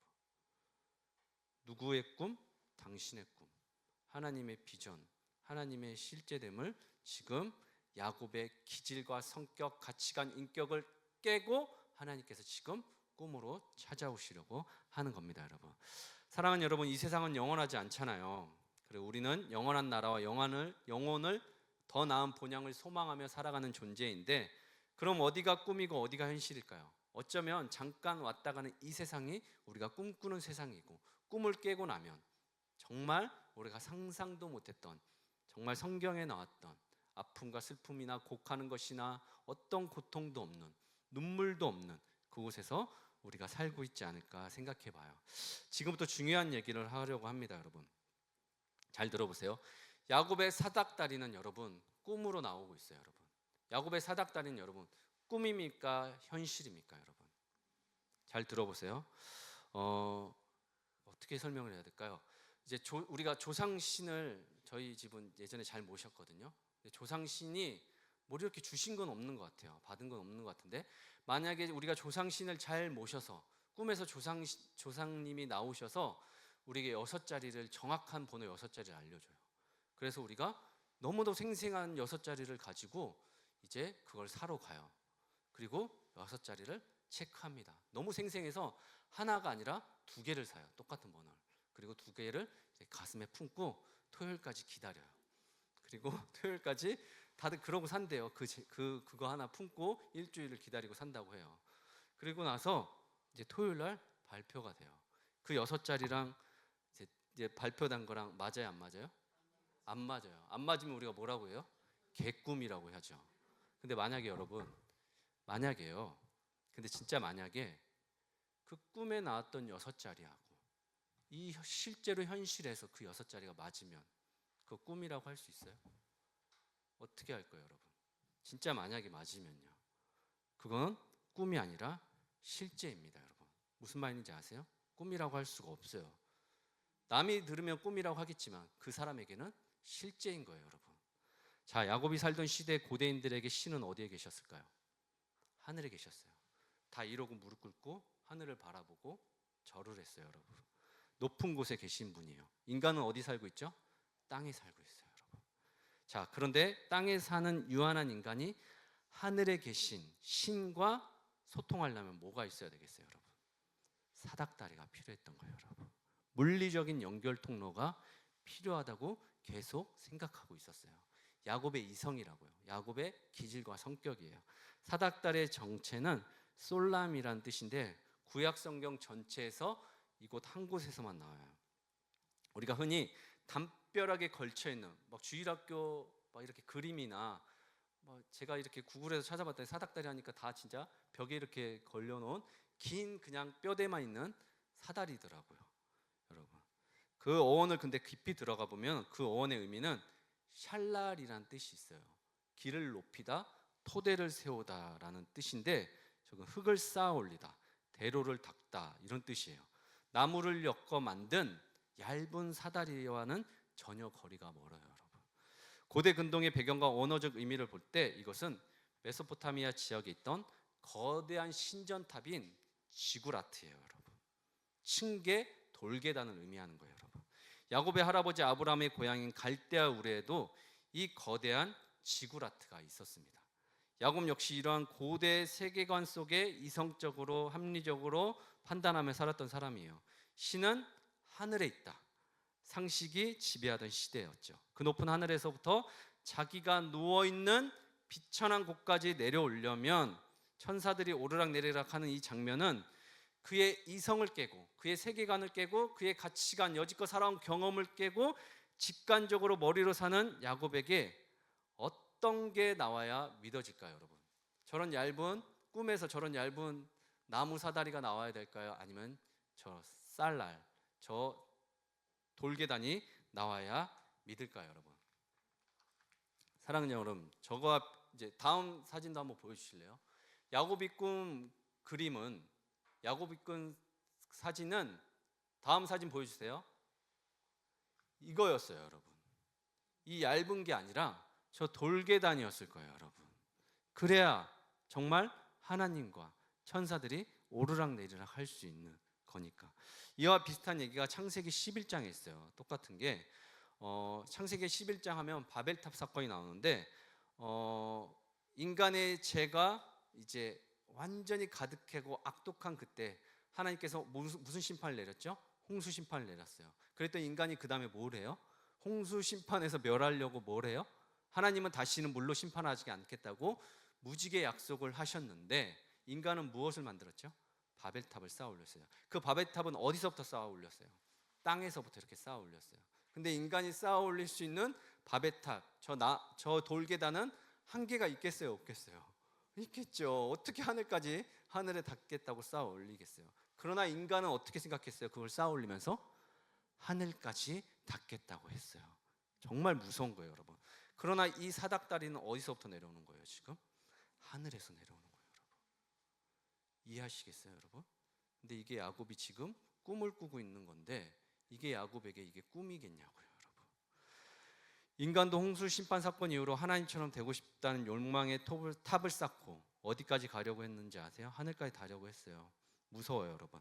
누구의 꿈? 당신의 꿈. 하나님의 비전, 하나님의 실제됨을 지금 야곱의 기질과 성격, 가치관, 인격을 깨고 하나님께서 지금 꿈으로 찾아오시려고 하는 겁니다, 여러분. 사랑하는 여러분, 이 세상은 영원하지 않잖아요. 그리고 우리는 영원한 나라와 영혼을 더 나은 본향을 소망하며 살아가는 존재인데, 그럼 어디가 꿈이고 어디가 현실일까요? 어쩌면 잠깐 왔다 가는 이 세상이 우리가 꿈꾸는 세상이고, 꿈을 깨고 나면 정말 우리가 상상도 못했던, 정말 성경에 나왔던 아픔과 슬픔이나 곡하는 것이나 어떤 고통도 없는, 눈물도 없는 그곳에서 우리가 살고 있지 않을까 생각해 봐요. 지금부터 중요한 얘기를 하려고 합니다, 여러분. 잘 들어보세요. 야곱의 사닥다리는 여러분 꿈으로 나오고 있어요, 여러분. 야곱의 사닥다리는 여러분 꿈입니까, 현실입니까, 여러분? 잘 들어보세요. 어떻게 설명을 해야 될까요? 이제 우리가 조상신을 저희 집은 예전에 잘 모셨거든요. 조상신이 뭐 이렇게 주신 건 없는 것 같아요. 받은 건 없는 것 같은데, 만약에 우리가 조상신을 잘 모셔서 꿈에서 조상님이 나오셔서 우리에게 6자리를, 정확한 번호 6자리를 알려줘요. 그래서 우리가 너무도 생생한 6자리를 가지고 이제 그걸 사러 가요. 그리고 6자리를 체크합니다. 너무 생생해서 하나가 아니라 2개를 사요. 똑같은 번호를. 그리고 2개를 가슴에 품고 토요일까지 기다려요. 그리고 토요일까지 다들 그러고 산대요. 그거 하나 품고 일주일을 기다리고 산다고 해요. 그리고 나서 이제 토요일 날 발표가 돼요. 그 6자리랑 이제 발표된 거랑 맞아요, 안 맞아요? 안 맞아요. 안 맞으면 우리가 뭐라고 해요? 개꿈이라고 하죠. 근데 만약에 여러분, 만약에요. 근데 진짜 만약에 그 꿈에 나왔던 6자리하고 이 실제로 현실에서 그 6자리가 맞으면 그 꿈이라고 할 수 있어요? 어떻게 할 거예요, 여러분? 진짜 만약에 맞으면요. 그건 꿈이 아니라 실제입니다, 여러분. 무슨 말인지 아세요? 꿈이라고 할 수가 없어요. 남이 들으면 꿈이라고 하겠지만 그 사람에게는 실제인 거예요, 여러분. 자, 야곱이 살던 시대 고대인들에게 신은 어디에 계셨을까요? 하늘에 계셨어요. 다 이러고 무릎 꿇고 하늘을 바라보고 절을 했어요, 여러분. 높은 곳에 계신 분이에요. 인간은 어디 살고 있죠? 땅에 살고 있어요, 여러분. 자, 그런데 땅에 사는 유한한 인간이 하늘에 계신 신과 소통하려면 뭐가 있어야 되겠어요, 여러분? 사닥다리가 필요했던 거예요, 여러분. 물리적인 연결 통로가 필요하다고 계속 생각하고 있었어요. 야곱의 이성이라고요. 야곱의 기질과 성격이에요. 사닥다리의 정체는 솔람이라는 뜻인데 구약 성경 전체에서 이곳 한 곳에서만 나와요. 우리가 흔히 담벼락에 걸쳐 있는 막 주일학교 막 이렇게 그림이나 제가 이렇게 구글에서 찾아봤더니 사닥다리 하니까 다 진짜 벽에 이렇게 걸려놓은 긴 그냥 뼈대만 있는 사다리더라고요, 여러분. 그 어원을 근데 깊이 들어가 보면 그 어원의 의미는 샬랄이라는 뜻이 있어요. 길을 높이다, 토대를 세우다라는 뜻인데 저건 흙을 쌓아 올리다, 대로를 닦다 이런 뜻이에요. 나무를 엮어 만든 얇은 사다리와는 전혀 거리가 멀어요, 여러분. 고대 근동의 배경과 언어적 의미를 볼 때 이것은 메소포타미아 지역에 있던 거대한 신전탑인 지구라트예요, 여러분. 층계, 돌계단을 의미하는 거예요, 여러분. 야곱의 할아버지 아브라함의 고향인 갈대아 우르에도 이 거대한 지구라트가 있었습니다. 야곱 역시 이러한 고대 세계관 속에 이성적으로 합리적으로 판단하며 살았던 사람이에요. 신은 하늘에 있다. 상식이 지배하던 시대였죠. 그 높은 하늘에서부터 자기가 누워있는 비천한 곳까지 내려오려면 천사들이 오르락내리락 하는 이 장면은 그의 이성을 깨고 그의 세계관을 깨고 그의 가치관, 여지껏 살아온 경험을 깨고 직관적으로 머리로 사는 야곱에게 어떤 게 나와야 믿어질까요, 여러분? 저런 얇은 꿈에서 저런 얇은 나무 사다리가 나와야 될까요? 아니면 저 쌀날, 저 돌계단이 나와야 믿을까요, 여러분? 사랑하는 여러분, 저거 이제 다음 사진도 한번 보여주실래요? 야곱이 꾼 그림은 야곱이 꾼 사진은 다음 사진 보여주세요. 이거였어요, 여러분. 이 얇은 게 아니라 저 돌계단이었을 거예요, 여러분. 그래야 정말 하나님과 천사들이 오르락내리락 할 수 있는 거니까. 이와 비슷한 얘기가 창세기 11장에 있어요. 똑같은 게 창세기 11장 하면 바벨탑 사건이 나오는데 인간의 죄가 이제 완전히 가득하고 악독한 그때 하나님께서 무슨 심판을 내렸죠? 홍수 심판을 내렸어요. 그랬더니 인간이 그 다음에 뭘 해요? 홍수 심판에서 멸하려고 뭘 해요? 하나님은 다시는 물로 심판하지 않겠다고 무지개 약속을 하셨는데 인간은 무엇을 만들었죠? 바벨탑을 쌓아 올렸어요. 그 바벨탑은 어디서부터 쌓아 올렸어요? 땅에서부터 이렇게 쌓아 올렸어요. 근데 인간이 쌓아 올릴 수 있는 바벨탑, 저 돌계단은 한계가 있겠어요, 없겠어요? 있겠죠. 어떻게 하늘에 닿겠다고 쌓아 올리겠어요? 그러나 인간은 어떻게 생각했어요? 그걸 쌓아 올리면서 하늘까지 닿겠다고 했어요. 정말 무서운 거예요, 여러분. 그러나 이 사닥다리는 어디서부터 내려오는 거예요, 지금? 하늘에서 내려오는 거예요, 여러분. 이해하시겠어요, 여러분? 근데 이게 야곱이 지금 꿈을 꾸고 있는 건데 이게 야곱에게 이게 꿈이겠냐고요, 여러분. 인간도 홍수 심판 사건 이후로 하나님처럼 되고 싶다는 욕망의 탑을 쌓고 어디까지 가려고 했는지 아세요? 하늘까지 가려고 했어요. 무서워요, 여러분.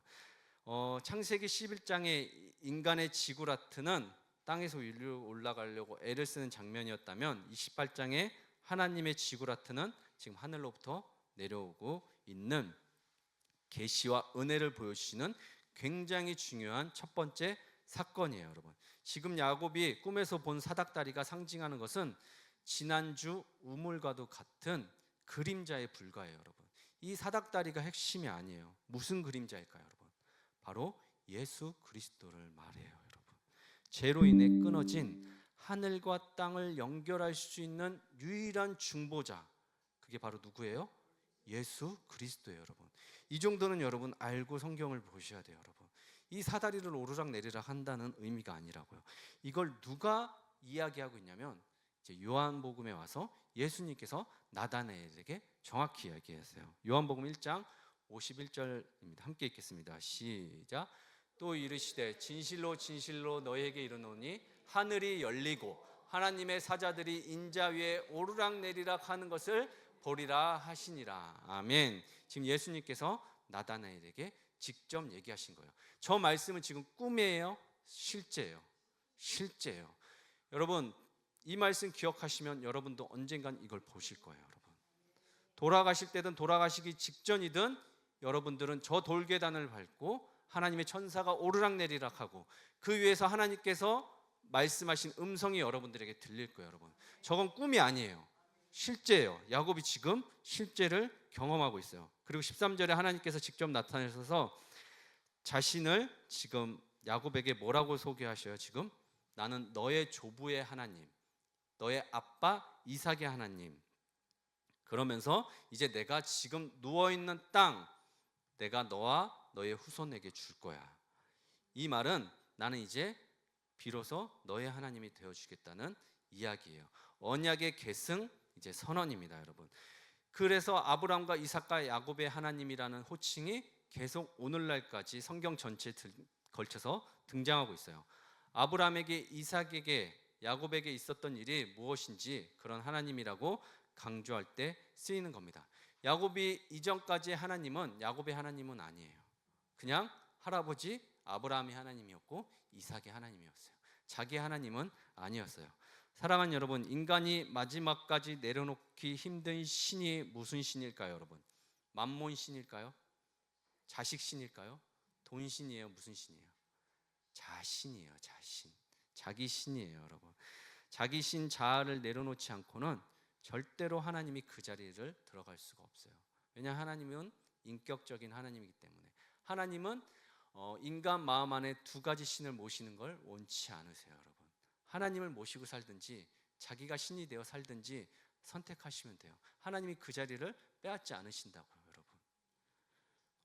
창세기 11장의 인간의 지구라트는 땅에서 위로 올라가려고 애를 쓰는 장면이었다면 28장의 하나님의 지구라트는 지금 하늘로부터 내려오고 있는 계시와 은혜를 보여주시는 굉장히 중요한 첫 번째 사건이에요, 여러분. 지금 야곱이 꿈에서 본 사닥다리가 상징하는 것은 지난주 우물과도 같은 그림자에 불과해요, 여러분. 이 사닥다리가 핵심이 아니에요. 무슨 그림자일까요, 여러분? 바로 예수 그리스도를 말해요, 여러분. 죄로 인해 끊어진 하늘과 땅을 연결할 수 있는 유일한 중보자, 그게 바로 누구예요? 예수 그리스도예요, 여러분. 이 정도는 여러분 알고 성경을 보셔야 돼요, 여러분. 이 사다리를 오르락 내리락 한다는 의미가 아니라고요. 이걸 누가 이야기하고 있냐면 이제 요한복음에 와서 예수님께서 나다나엘에게 정확히 이야기했어요. 요한복음 1장 51절입니다. 함께 읽겠습니다. 시작. 또 이르시되 진실로 진실로 너희에게 이르노니 하늘이 열리고 하나님의 사자들이 인자 위에 오르락내리락 하는 것을 보리라 하시니라. 아멘. 지금 예수님께서 나다나엘에게 직접 얘기하신 거예요. 저 말씀은 지금 꿈이에요? 실제예요? 실제예요. 여러분, 이 말씀 기억하시면 여러분도 언젠간 이걸 보실 거예요. 여러분, 돌아가실 때든 돌아가시기 직전이든 여러분들은 저 돌계단을 밟고 하나님의 천사가 오르락내리락 하고 그 위에서 하나님께서 말씀하신 음성이 여러분들에게 들릴 거예요. 여러분, 저건 꿈이 아니에요. 실제예요. 야곱이 지금 실제를 경험하고 있어요. 그리고 13절에 하나님께서 직접 나타나셔서 자신을 지금 야곱에게 뭐라고 소개하셔요? 지금 나는 너의 조부의 하나님, 너의 아빠 이삭의 하나님. 그러면서 이제 내가 지금 누워있는 땅 내가 너와 너의 후손에게 줄 거야. 이 말은 나는 이제 비로소 너의 하나님이 되어주겠다는 이야기예요. 언약의 계승, 이제 선언입니다. 여러분, 그래서 아브라함과 이삭과 야곱의 하나님이라는 호칭이 계속 오늘날까지 성경 전체에 걸쳐서 등장하고 있어요. 아브라함에게, 이삭에게, 야곱에게 있었던 일이 무엇인지 그런 하나님이라고 강조할 때 쓰이는 겁니다. 야곱이 이전까지의 하나님은 야곱의 하나님은 아니에요. 그냥 할아버지 아브라함의 하나님이었고 이삭의 하나님이었어요. 자기 하나님은 아니었어요. 사랑하는 여러분, 인간이 마지막까지 내려놓기 힘든 신이 무슨 신일까요? 여러분, 만몬 신일까요? 자식 신일까요? 돈 신이에요? 무슨 신이에요? 자신이에요. 자신, 자기 신이에요. 여러분, 자기 신 자아를 내려놓지 않고는 절대로 하나님이 그 자리를 들어갈 수가 없어요. 왜냐하면 하나님은 인격적인 하나님이기 때문에. 하나님은 인간 마음 안에 두 가지 신을 모시는 걸 원치 않으세요. 여러분, 하나님을 모시고 살든지 자기가 신이 되어 살든지 선택하시면 돼요. 하나님이 그 자리를 빼앗지 않으신다고요. 여러분,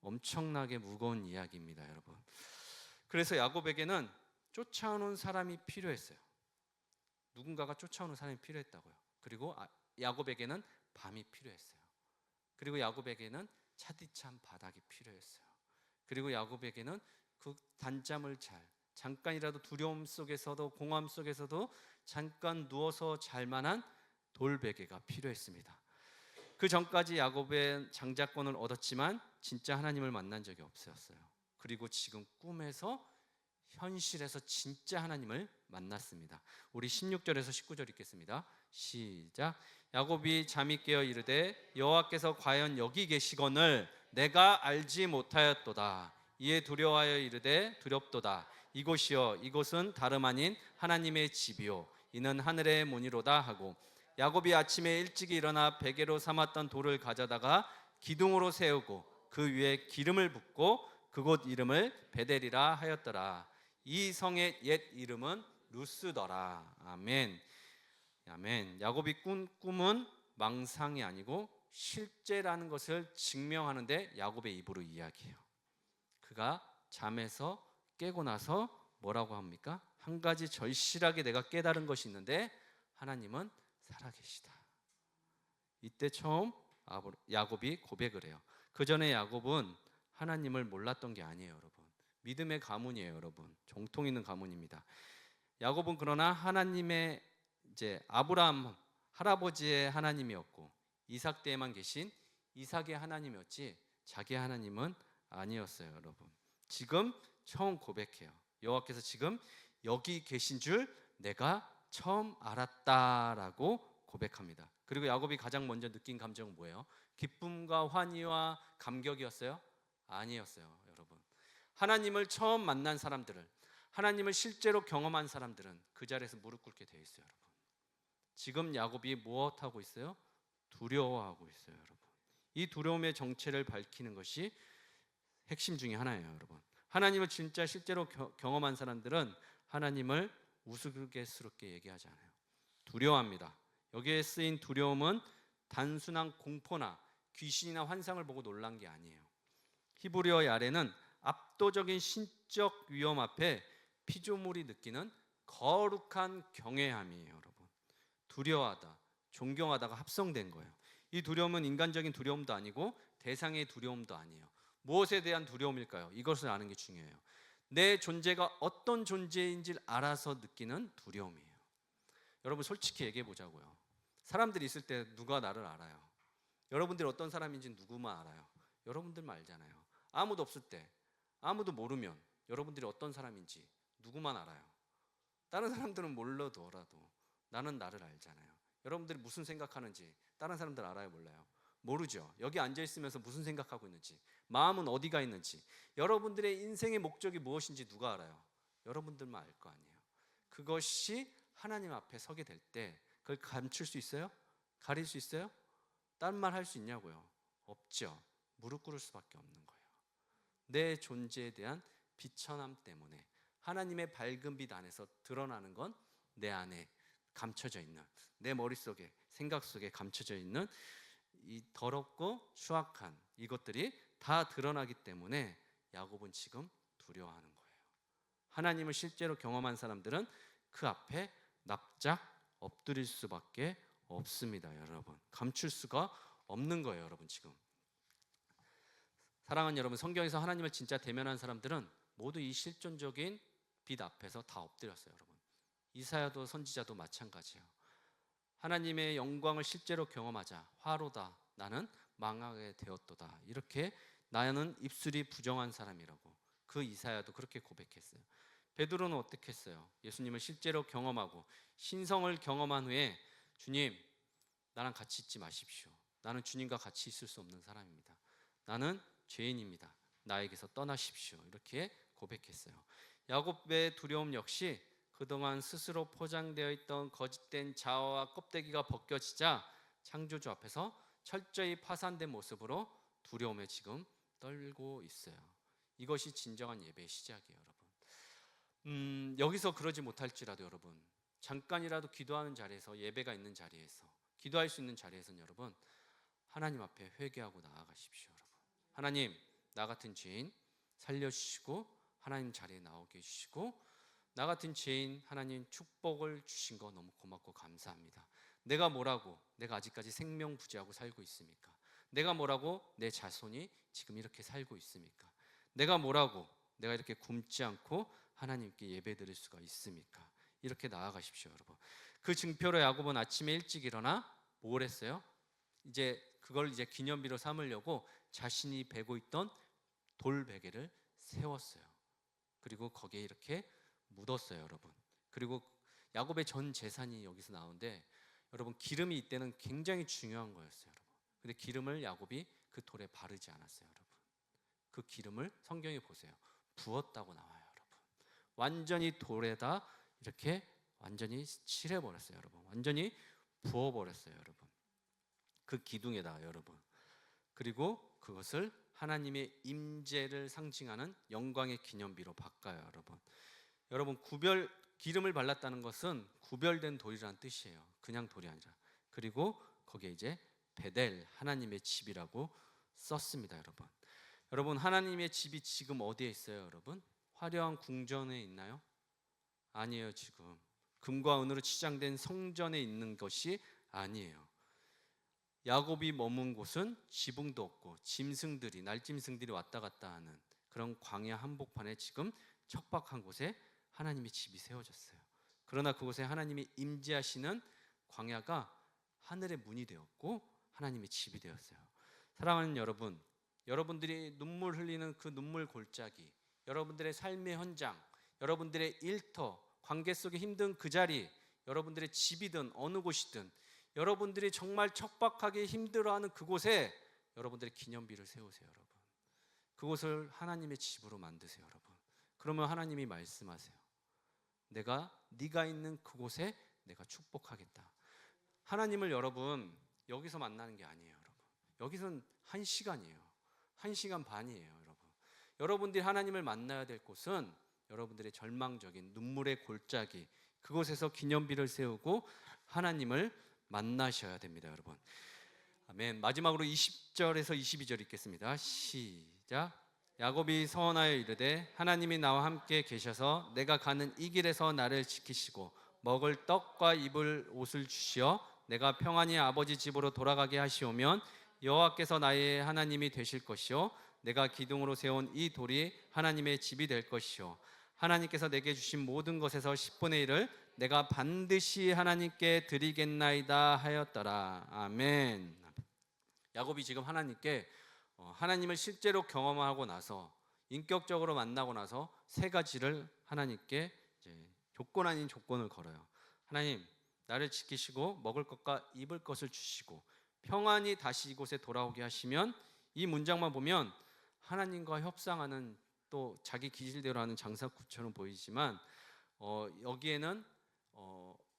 엄청나게 무거운 이야기입니다. 여러분, 그래서 야곱에게는 쫓아오는 사람이 필요했어요. 누군가가 쫓아오는 사람이 필요했다고요. 그리고 야곱에게는 밤이 필요했어요. 그리고 야곱에게는 차디찬 바닥이 필요했어요. 그리고 야곱에게는 그 단잠을 잠깐이라도 두려움 속에서도 공허함 속에서도 잠깐 누워서 잘 만한 돌베개가 필요했습니다. 그 전까지 야곱의 장자권을 얻었지만 진짜 하나님을 만난 적이 없었어요. 그리고 지금 꿈에서 현실에서 진짜 하나님을 만났습니다. 우리 16절에서 19절 읽겠습니다. 시작. 야곱이 잠이 깨어 이르되 여호와께서 과연 여기 계시거늘 내가 알지 못하였도다. 이에 두려워하여 이르되 두렵도다. 이곳이여 이곳은 다름 아닌 하나님의 집이요 이는 하늘의 문이로다 하고, 야곱이 아침에 일찍이 일어나 베개로 삼았던 돌을 가져다가 기둥으로 세우고 그 위에 기름을 붓고 그곳 이름을 베델이라 하였더라. 이 성의 옛 이름은 루스더라. 아멘. 아멘. 야곱이 꾼 꿈은 망상이 아니고 실제라는 것을 증명하는데 야곱의 입으로 이야기해요. 그가 잠에서 깨고 나서 뭐라고 합니까? 한 가지 절실하게 내가 깨달은 것이 있는데 하나님은 살아계시다. 이때 처음 야곱이 고백을 해요. 그 전에 야곱은 하나님을 몰랐던 게 아니에요. 여러분, 믿음의 가문이에요. 여러분, 정통 있는 가문입니다. 야곱은 그러나 하나님의 이제 아브라함 할아버지의 하나님이었고 이삭 때에만 계신 이삭의 하나님이었지 자기 하나님은 아니었어요. 여러분, 지금 처음 고백해요. 여호와께서 지금 여기 계신 줄 내가 처음 알았다라고 고백합니다. 그리고 야곱이 가장 먼저 느낀 감정은 뭐예요? 기쁨과 환희와 감격이었어요? 아니었어요. 여러분, 하나님을 처음 만난 사람들은, 하나님을 실제로 경험한 사람들은 그 자리에서 무릎 꿇게 돼 있어요. 여러분, 지금 야곱이 무엇하고 있어요? 두려워하고 있어요. 여러분, 이 두려움의 정체를 밝히는 것이 핵심 중에 하나예요. 여러분, 하나님을 진짜 실제로 경험한 사람들은 하나님을 우스갯스럽게 얘기하지 않아요. 두려워합니다. 여기에 쓰인 두려움은 단순한 공포나 귀신이나 환상을 보고 놀란 게 아니에요. 히브리어 야레는 압도적인 신적 위험 앞에 피조물이 느끼는 거룩한 경외함이에요. 여러분, 두려워하다, 존경하다가 합성된 거예요. 이 두려움은 인간적인 두려움도 아니고 대상의 두려움도 아니에요. 무엇에 대한 두려움일까요? 이것을 아는 게 중요해요. 내 존재가 어떤 존재인지를 알아서 느끼는 두려움이에요. 여러분 솔직히 얘기해 보자고요. 사람들이 있을 때 누가 나를 알아요? 여러분들이 어떤 사람인지 누구만 알아요? 여러분들만 알잖아요. 아무도 없을 때, 아무도 모르면 여러분들이 어떤 사람인지 누구만 알아요? 다른 사람들은 몰라도라도 나는 나를 알잖아요. 여러분들이 무슨 생각하는지 다른 사람들 알아요, 몰라요? 모르죠. 여기 앉아 있으면서 무슨 생각하고 있는지, 마음은 어디가 있는지, 여러분들의 인생의 목적이 무엇인지 누가 알아요? 여러분들만 알 거 아니에요. 그것이 하나님 앞에 서게 될 때 그걸 감출 수 있어요? 가릴 수 있어요? 딴 말 할 수 있냐고요? 없죠. 무릎 꿇을 수밖에 없는 거예요. 내 존재에 대한 비천함 때문에 하나님의 밝은 빛 안에서 드러나는 건 내 안에 감춰져 있는, 내 머릿속에, 생각 속에 감춰져 있는 이 더럽고 추악한 이것들이 다 드러나기 때문에 야곱은 지금 두려워하는 거예요. 하나님을 실제로 경험한 사람들은 그 앞에 납작 엎드릴 수밖에 없습니다. 여러분, 감출 수가 없는 거예요. 여러분, 지금 사랑하는 여러분, 성경에서 하나님을 진짜 대면한 사람들은 모두 이 실존적인 빛 앞에서 다 엎드렸어요. 여러분, 이사야도 선지자도 마찬가지예요. 하나님의 영광을 실제로 경험하자 화로다, 나는 망하게 되었도다, 이렇게 나는 입술이 부정한 사람이라고 그 이사야도 그렇게 고백했어요. 베드로는 어떻게 했어요? 예수님을 실제로 경험하고 신성을 경험한 후에 주님, 나랑 같이 있지 마십시오. 나는 주님과 같이 있을 수 없는 사람입니다. 나는 죄인입니다. 나에게서 떠나십시오. 이렇게 고백했어요. 야곱의 두려움 역시 그동안 스스로 포장되어 있던 거짓된 자아와 껍데기가 벗겨지자 창조주 앞에서 철저히 파산된 모습으로 두려움에 지금 떨고 있어요. 이것이 진정한 예배의 시작이에요, 여러분. 여기서 그러지 못할지라도 여러분, 잠깐이라도 기도하는 자리에서, 예배가 있는 자리에서, 기도할 수 있는 자리에서는 여러분 하나님 앞에 회개하고 나아가십시오. 여러분, 하나님, 나 같은 죄인 살려주시고 하나님 자리에 나오게 해주시고, 나 같은 죄인 하나님 축복을 주신 거 너무 고맙고 감사합니다. 내가 뭐라고 내가 아직까지 생명부지하고 살고 있습니까? 내가 뭐라고 내 자손이 지금 이렇게 살고 있습니까? 내가 뭐라고 내가 이렇게 굶지 않고 하나님께 예배드릴 수가 있습니까? 이렇게 나아가십시오. 여러분, 그 증표로 야곱은 아침에 일찍 일어나 뭘 했어요? 그걸 기념비로 삼으려고 자신이 베고 있던 돌베개를 세웠어요. 그리고 거기에 이렇게 묻었어요, 여러분. 그리고 야곱의 전 재산이 여기서 나오는데, 여러분, 기름이 이때는 굉장히 중요한 거였어요, 여러분. 근데 기름을 야곱이 그 돌에 바르지 않았어요, 여러분. 그 기름을 성경에 보세요. 부었다고 나와요, 여러분. 완전히 돌에다 이렇게 완전히 칠해버렸어요, 여러분. 완전히 부어버렸어요, 여러분. 그 기둥에다가, 여러분. 그리고 그것을 하나님의 임재를 상징하는 영광의 기념비로 바꿔요, 여러분. 여러분, 기름을 발랐다는 것은 구별된 돌이라는 뜻이에요. 그냥 돌이 아니라. 그리고 거기에 베델, 하나님의 집이라고 썼습니다, 여러분. 여러분, 하나님의 집이 지금 어디에 있어요, 여러분? 화려한 궁전에 있나요? 아니에요. 지금 금과 은으로 치장된 성전에 있는 것이 아니에요. 야곱이 머문 곳은 지붕도 없고 짐승들이, 날짐승들이 왔다 갔다 하는 그런 광야 한복판에 지금 척박한 곳에 하나님의 집이 세워졌어요. 그러나 그곳에 하나님이 임재하시는 광야가 하늘의 문이 되었고 하나님의 집이 되었어요. 사랑하는 여러분, 여러분들이 눈물 흘리는 그 눈물 골짜기, 여러분들의 삶의 현장, 여러분들의 일터, 관계 속에 힘든 그 자리, 여러분들의 집이든 어느 곳이든 여러분들이 정말 척박하게 힘들어하는 그곳에 여러분들의 기념비를 세우세요, 여러분. 그곳을 하나님의 집으로 만드세요, 여러분. 그러면 하나님이 말씀하세요. 네가 있는 그곳에 내가 축복하겠다. 하나님을 여러분 여기서 만나는 게 아니에요, 여러분. 여기서는 1시간이에요. 1시간 반이에요, 여러분. 여러분들이 하나님을 만나야 될 곳은 여러분들의 절망적인 눈물의 골짜기, 그곳에서 기념비를 세우고 하나님을 만나셔야 됩니다, 여러분. 아멘. 마지막으로 20절에서 22절 읽겠습니다. 시작. 야곱이 서원하여 이르되 하나님이 나와 함께 계셔서 내가 가는 이 길에서 나를 지키시고 먹을 떡과 입을 옷을 주시어 내가 평안히 아버지 집으로 돌아가게 하시오면 여호와께서 나의 하나님이 되실 것이요 내가 기둥으로 세운 이 돌이 하나님의 집이 될 것이요 하나님께서 내게 주신 모든 것에서 10분의 1을 내가 반드시 하나님께 드리겠나이다 하였더라. 아멘. 야곱이 지금 하나님께 하나님을 실제로 경험하고 나서 인격적으로 만나고 나서 세 가지를 하나님께 이제 조건 아닌 조건을 걸어요. 하나님, 나를 지키시고 먹을 것과 입을 것을 주시고 평안히 다시 이곳에 돌아오게 하시면, 이 문장만 보면 하나님과 협상하는, 또 자기 기질대로 하는 장사꾼처럼 보이지만 여기에는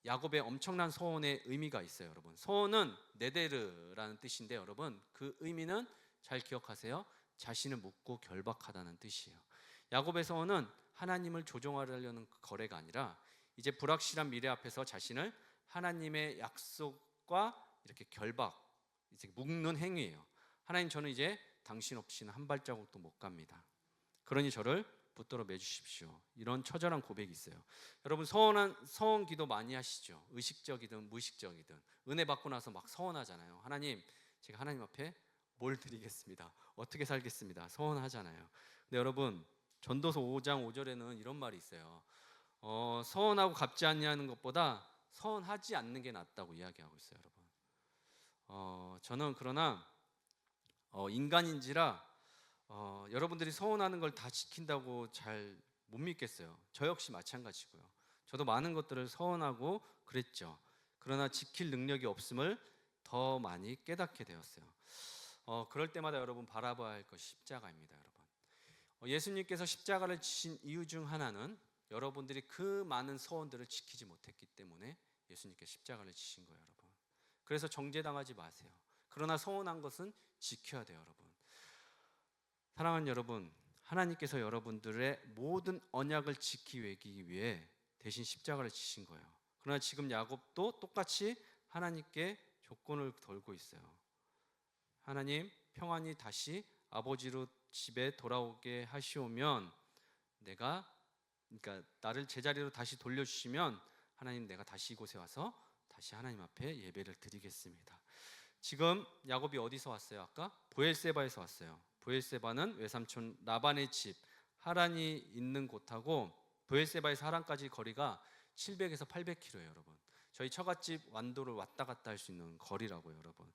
야곱의 엄청난 소원의 의미가 있어요. 여러분, 소원은 네데르라는 뜻인데 여러분, 그 의미는 잘 기억하세요. 자신을 묻고 결박하다는 뜻이에요. 야곱의 소원은 하나님을 조종하려는 거래가 아니라 이제 불확실한 미래 앞에서 자신을 하나님의 약속과 이렇게 이제 묶는 행위예요. 하나님, 저는 이제 당신 없이는 한 발자국도 못 갑니다. 그러니 저를 붙들어 매주십시오. 이런 처절한 고백이 있어요. 여러분, 서원 기도 많이 하시죠? 의식적이든 무의식적이든. 은혜 받고 나서 막 서원하잖아요. 하나님, 제가 하나님 앞에 뭘 드리겠습니다. 어떻게 살겠습니다. 서원하잖아요. 근데 여러분, 전도서 5장 5절에는 이런 말이 있어요. 서원하고 갚지 않냐는 것보다 서원하지 않는 게 낫다고 이야기하고 있어요. 여러분, 저는 그러나 인간인지라 여러분들이 서원하는 걸 다 지킨다고 잘 못 믿겠어요. 저 역시 마찬가지고요. 저도 많은 것들을 서원하고 그랬죠. 그러나 지킬 능력이 없음을 더 많이 깨닫게 되었어요. 그럴 때마다 여러분 바라봐야 할 것이 십자가입니다. 여러분, 예수님께서 십자가를 지신 이유 중 하나는 여러분들이 그 많은 서원들을 지키지 못했기 때문에 예수님께서 십자가를 지신 거예요. 여러분, 그래서 정죄당하지 마세요. 그러나 서원한 것은 지켜야 돼요. 여러분, 사랑하는 여러분, 하나님께서 여러분들의 모든 언약을 지키기 위해 대신 십자가를 지신 거예요. 그러나 지금 야곱도 똑같이 하나님께 조건을 걸고 있어요. 하나님, 평안히 다시 아버지로 집에 돌아오게 하시오면, 그러니까 나를 제자리로 다시 돌려주시면 하나님, 내가 다시 이곳에 와서 다시 하나님 앞에 예배를 드리겠습니다. 지금 야곱이 어디서 왔어요? 아까 브엘세바에서 왔어요. 브엘세바는 외삼촌 라반의 집 하란이 있는 곳하고 브엘세바에서 하란까지 거리가 700에서 800km예요. 여러분, 저희 처갓집 완도를 왔다 갔다 할 수 있는 거리라고요. 여러분,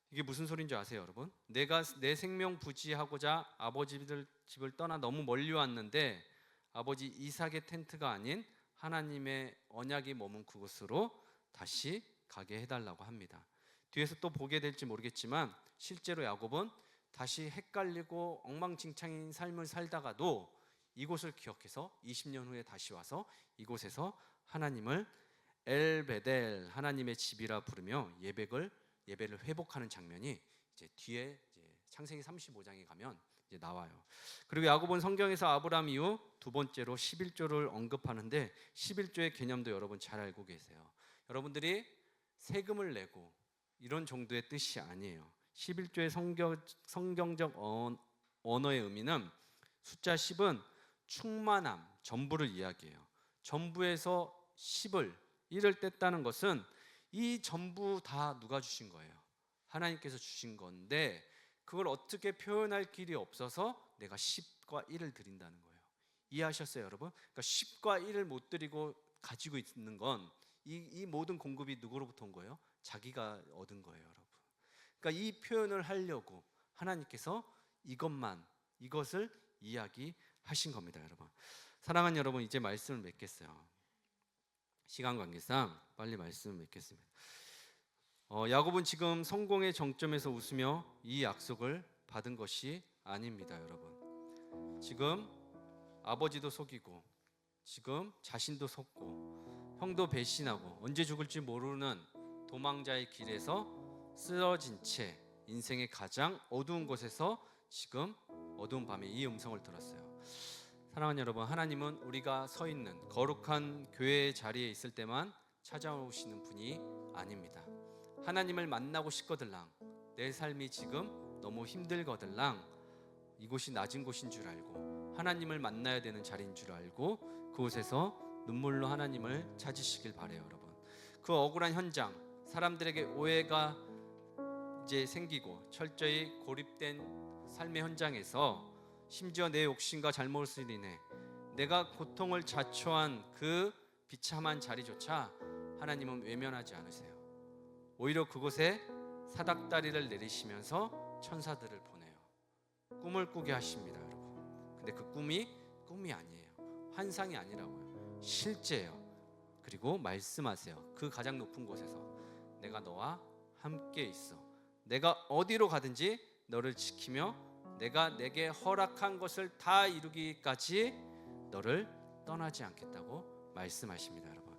이게 무슨 소리인지 아세요? 여러분, 내가 내 생명 부지하고자 아버지들 집을 떠나 너무 멀리 왔는데 아버지 이삭의 텐트가 아닌 하나님의 언약이 머문 그곳으로 다시 가게 해달라고 합니다. 뒤에서 또 보게 될지 모르겠지만 실제로 야곱은 다시 헷갈리고 엉망진창인 삶을 살다가도 이곳을 기억해서 20년 후에 다시 와서 이곳에서 하나님을 엘베델, 하나님의 집이라 부르며 예배를 회복하는 장면이 이제 뒤에 이제 창세기 35장에 가면 이제 나와요. 그리고 야곱은 성경에서 아브라함 이후 두 번째로 11조를 언급하는데 11조의 개념도 여러분 잘 알고 계세요. 여러분들이 세금을 내고 이런 정도의 뜻이 아니에요. 11조의 성경적 언어의 의미는 숫자 10은 충만함, 전부를 이야기해요. 전부에서 10을 1을 뗐다는 것은 이 전부 다 누가 주신 거예요? 하나님께서 주신 건데 그걸 어떻게 표현할 길이 없어서 내가 10과 1을 드린다는 거예요. 이해하셨어요, 여러분? 그러니까 10과 1을 못 드리고 가지고 있는 건 이 모든 공급이 누구로부터 온 거예요? 자기가 얻은 거예요, 여러분. 그러니까 이 표현을 하려고 하나님께서 이것을 이야기하신 겁니다, 여러분. 사랑하는 여러분, 이제 말씀을 맺겠어요. 시간 관계상 빨리 말씀을 맺겠습니다. 야곱은 지금 성공의 정점에서 웃으며 이 약속을 받은 것이 아닙니다, 여러분. 지금 아버지도 속이고 지금 자신도 속고 형도 배신하고 언제 죽을지 모르는 도망자의 길에서 쓰러진 채 인생의 가장 어두운 곳에서 지금 어두운 밤에 이 음성을 들었어요. 사랑하는 여러분, 하나님은 우리가 서 있는 거룩한 교회의 자리에 있을 때만 찾아오시는 분이 아닙니다. 하나님을 만나고 싶거들랑 내 삶이 지금 너무 힘들거들랑 이곳이 낮은 곳인 줄 알고 하나님을 만나야 되는 자리인 줄 알고 그곳에서 눈물로 하나님을 찾으시길 바래요. 여러분, 그 억울한 현장, 사람들에게 오해가 이제 생기고 철저히 고립된 삶의 현장에서 심지어 내 욕심과 잘못을 인해 내가 고통을 자초한 그 비참한 자리조차 하나님은 외면하지 않으세요. 오히려 그곳에 사닥다리를 내리시면서 천사들을 보내요. 꿈을 꾸게 하십니다, 여러분. 근데 그 꿈이 아니에요. 환상이 아니라고요. 실제예요. 그리고 말씀하세요. 그 가장 높은 곳에서 내가 너와 함께 있어. 내가 어디로 가든지 너를 지키며 내가 내게 허락한 것을 다 이루기까지 너를 떠나지 않겠다고 말씀하십니다, 여러분.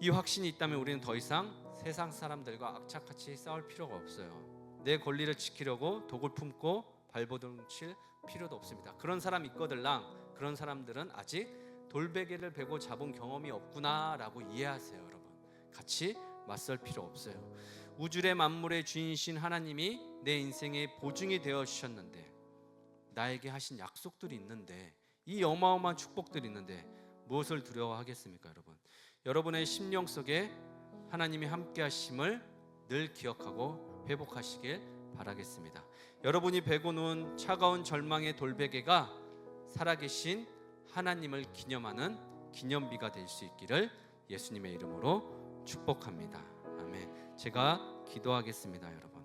이 확신이 있다면 우리는 더 이상 세상 사람들과 악착같이 싸울 필요가 없어요. 내 권리를 지키려고 독을 품고 발버둥 칠 필요도 없습니다. 그런 사람 있거들랑 그런 사람들은 아직 돌베개를 베고 잡은 경험이 없구나라고 이해하세요, 여러분. 같이 맞설 필요 없어요. 우주의 만물의 주인이신 하나님이 내 인생의 보증이 되어 주셨는데, 나에게 하신 약속들이 있는데, 이 어마어마한 축복들이 있는데 무엇을 두려워하겠습니까, 여러분? 여러분의 심령 속에 하나님이 함께 하심을 늘 기억하고 회복하시길 바라겠습니다. 여러분이 베고 누운 차가운 절망의 돌베개가 살아계신 하나님을 기념하는 기념비가 될 수 있기를 예수님의 이름으로 축복합니다. 아멘. 제가 기도하겠습니다, 여러분.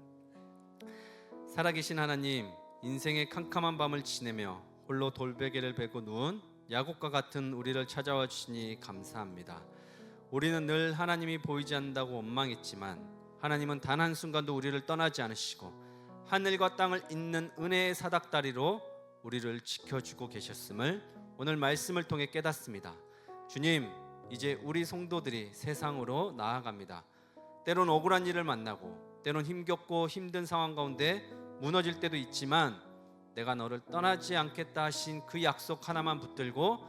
살아계신 하나님, 인생의 캄캄한 밤을 지내며 홀로 돌베개를 베고 누운 야곱과 같은 우리를 찾아와 주시니 감사합니다. 우리는 늘 하나님이 보이지 않는다고 원망했지만 하나님은 단 한순간도 우리를 떠나지 않으시고 하늘과 땅을 잇는 은혜의 사닥다리로 우리를 지켜주고 계셨음을 오늘 말씀을 통해 깨닫습니다. 주님, 이제 우리 성도들이 세상으로 나아갑니다. 때론 억울한 일을 만나고 때론 힘겹고 힘든 상황 가운데 무너질 때도 있지만 내가 너를 떠나지 않겠다 하신 그 약속 하나만 붙들고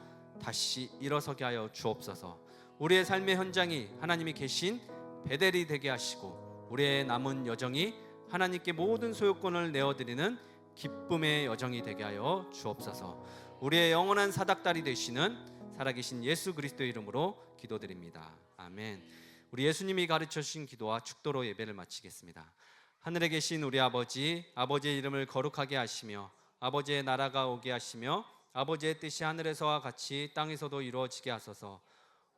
다시 일어서게 하여 주옵소서. 우리의 삶의 현장이 하나님이 계신 베델이 되게 하시고 우리의 남은 여정이 하나님께 모든 소유권을 내어드리는 기쁨의 여정이 되게 하여 주옵소서. 우리의 영원한 사닥다리 되시는 살아계신 예수 그리스도의 이름으로 기도드립니다. 아멘. 우리 예수님이 가르쳐 주신 기도와 축도로 예배를 마치겠습니다. 하늘에 계신 우리 아버지, 아버지의 이름을 거룩하게 하시며 아버지의 나라가 오게 하시며 아버지의 뜻이 하늘에서와 같이 땅에서도 이루어지게 하소서.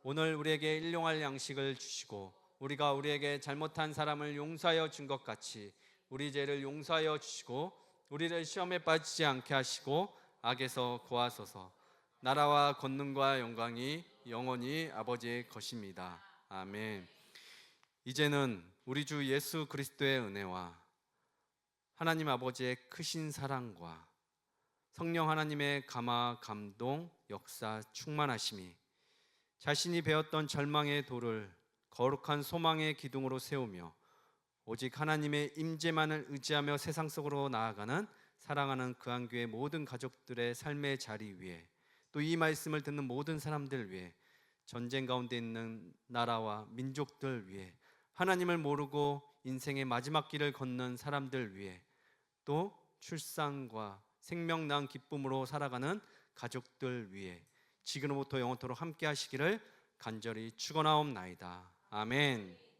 오늘 우리에게 일용할 양식을 주시고 우리가 우리에게 잘못한 사람을 용서하여 준 것 같이 우리 죄를 용서하여 주시고 우리를 시험에 빠지지 않게 하시고 악에서 구하소서. 나라와 권능과 영광이 영원히 아버지의 것입니다. 아멘. 이제는 우리 주 예수 그리스도의 은혜와 하나님 아버지의 크신 사랑과 성령 하나님의 감화, 감동, 역사, 충만하심이 자신이 배웠던 절망의 돌을 거룩한 소망의 기둥으로 세우며 오직 하나님의 임재만을 의지하며 세상 속으로 나아가는 사랑하는 그한교회 모든 가족들의 삶의 자리 위에, 또 이 말씀을 듣는 모든 사람들 위해, 전쟁 가운데 있는 나라와 민족들 위해, 하나님을 모르고 인생의 마지막 길을 걷는 사람들 위해, 또 출산과 생명 난 기쁨으로 살아가는 가족들 위해 지금부터 영원토록 함께 하시기를 간절히 축원하옵나이다. 아멘.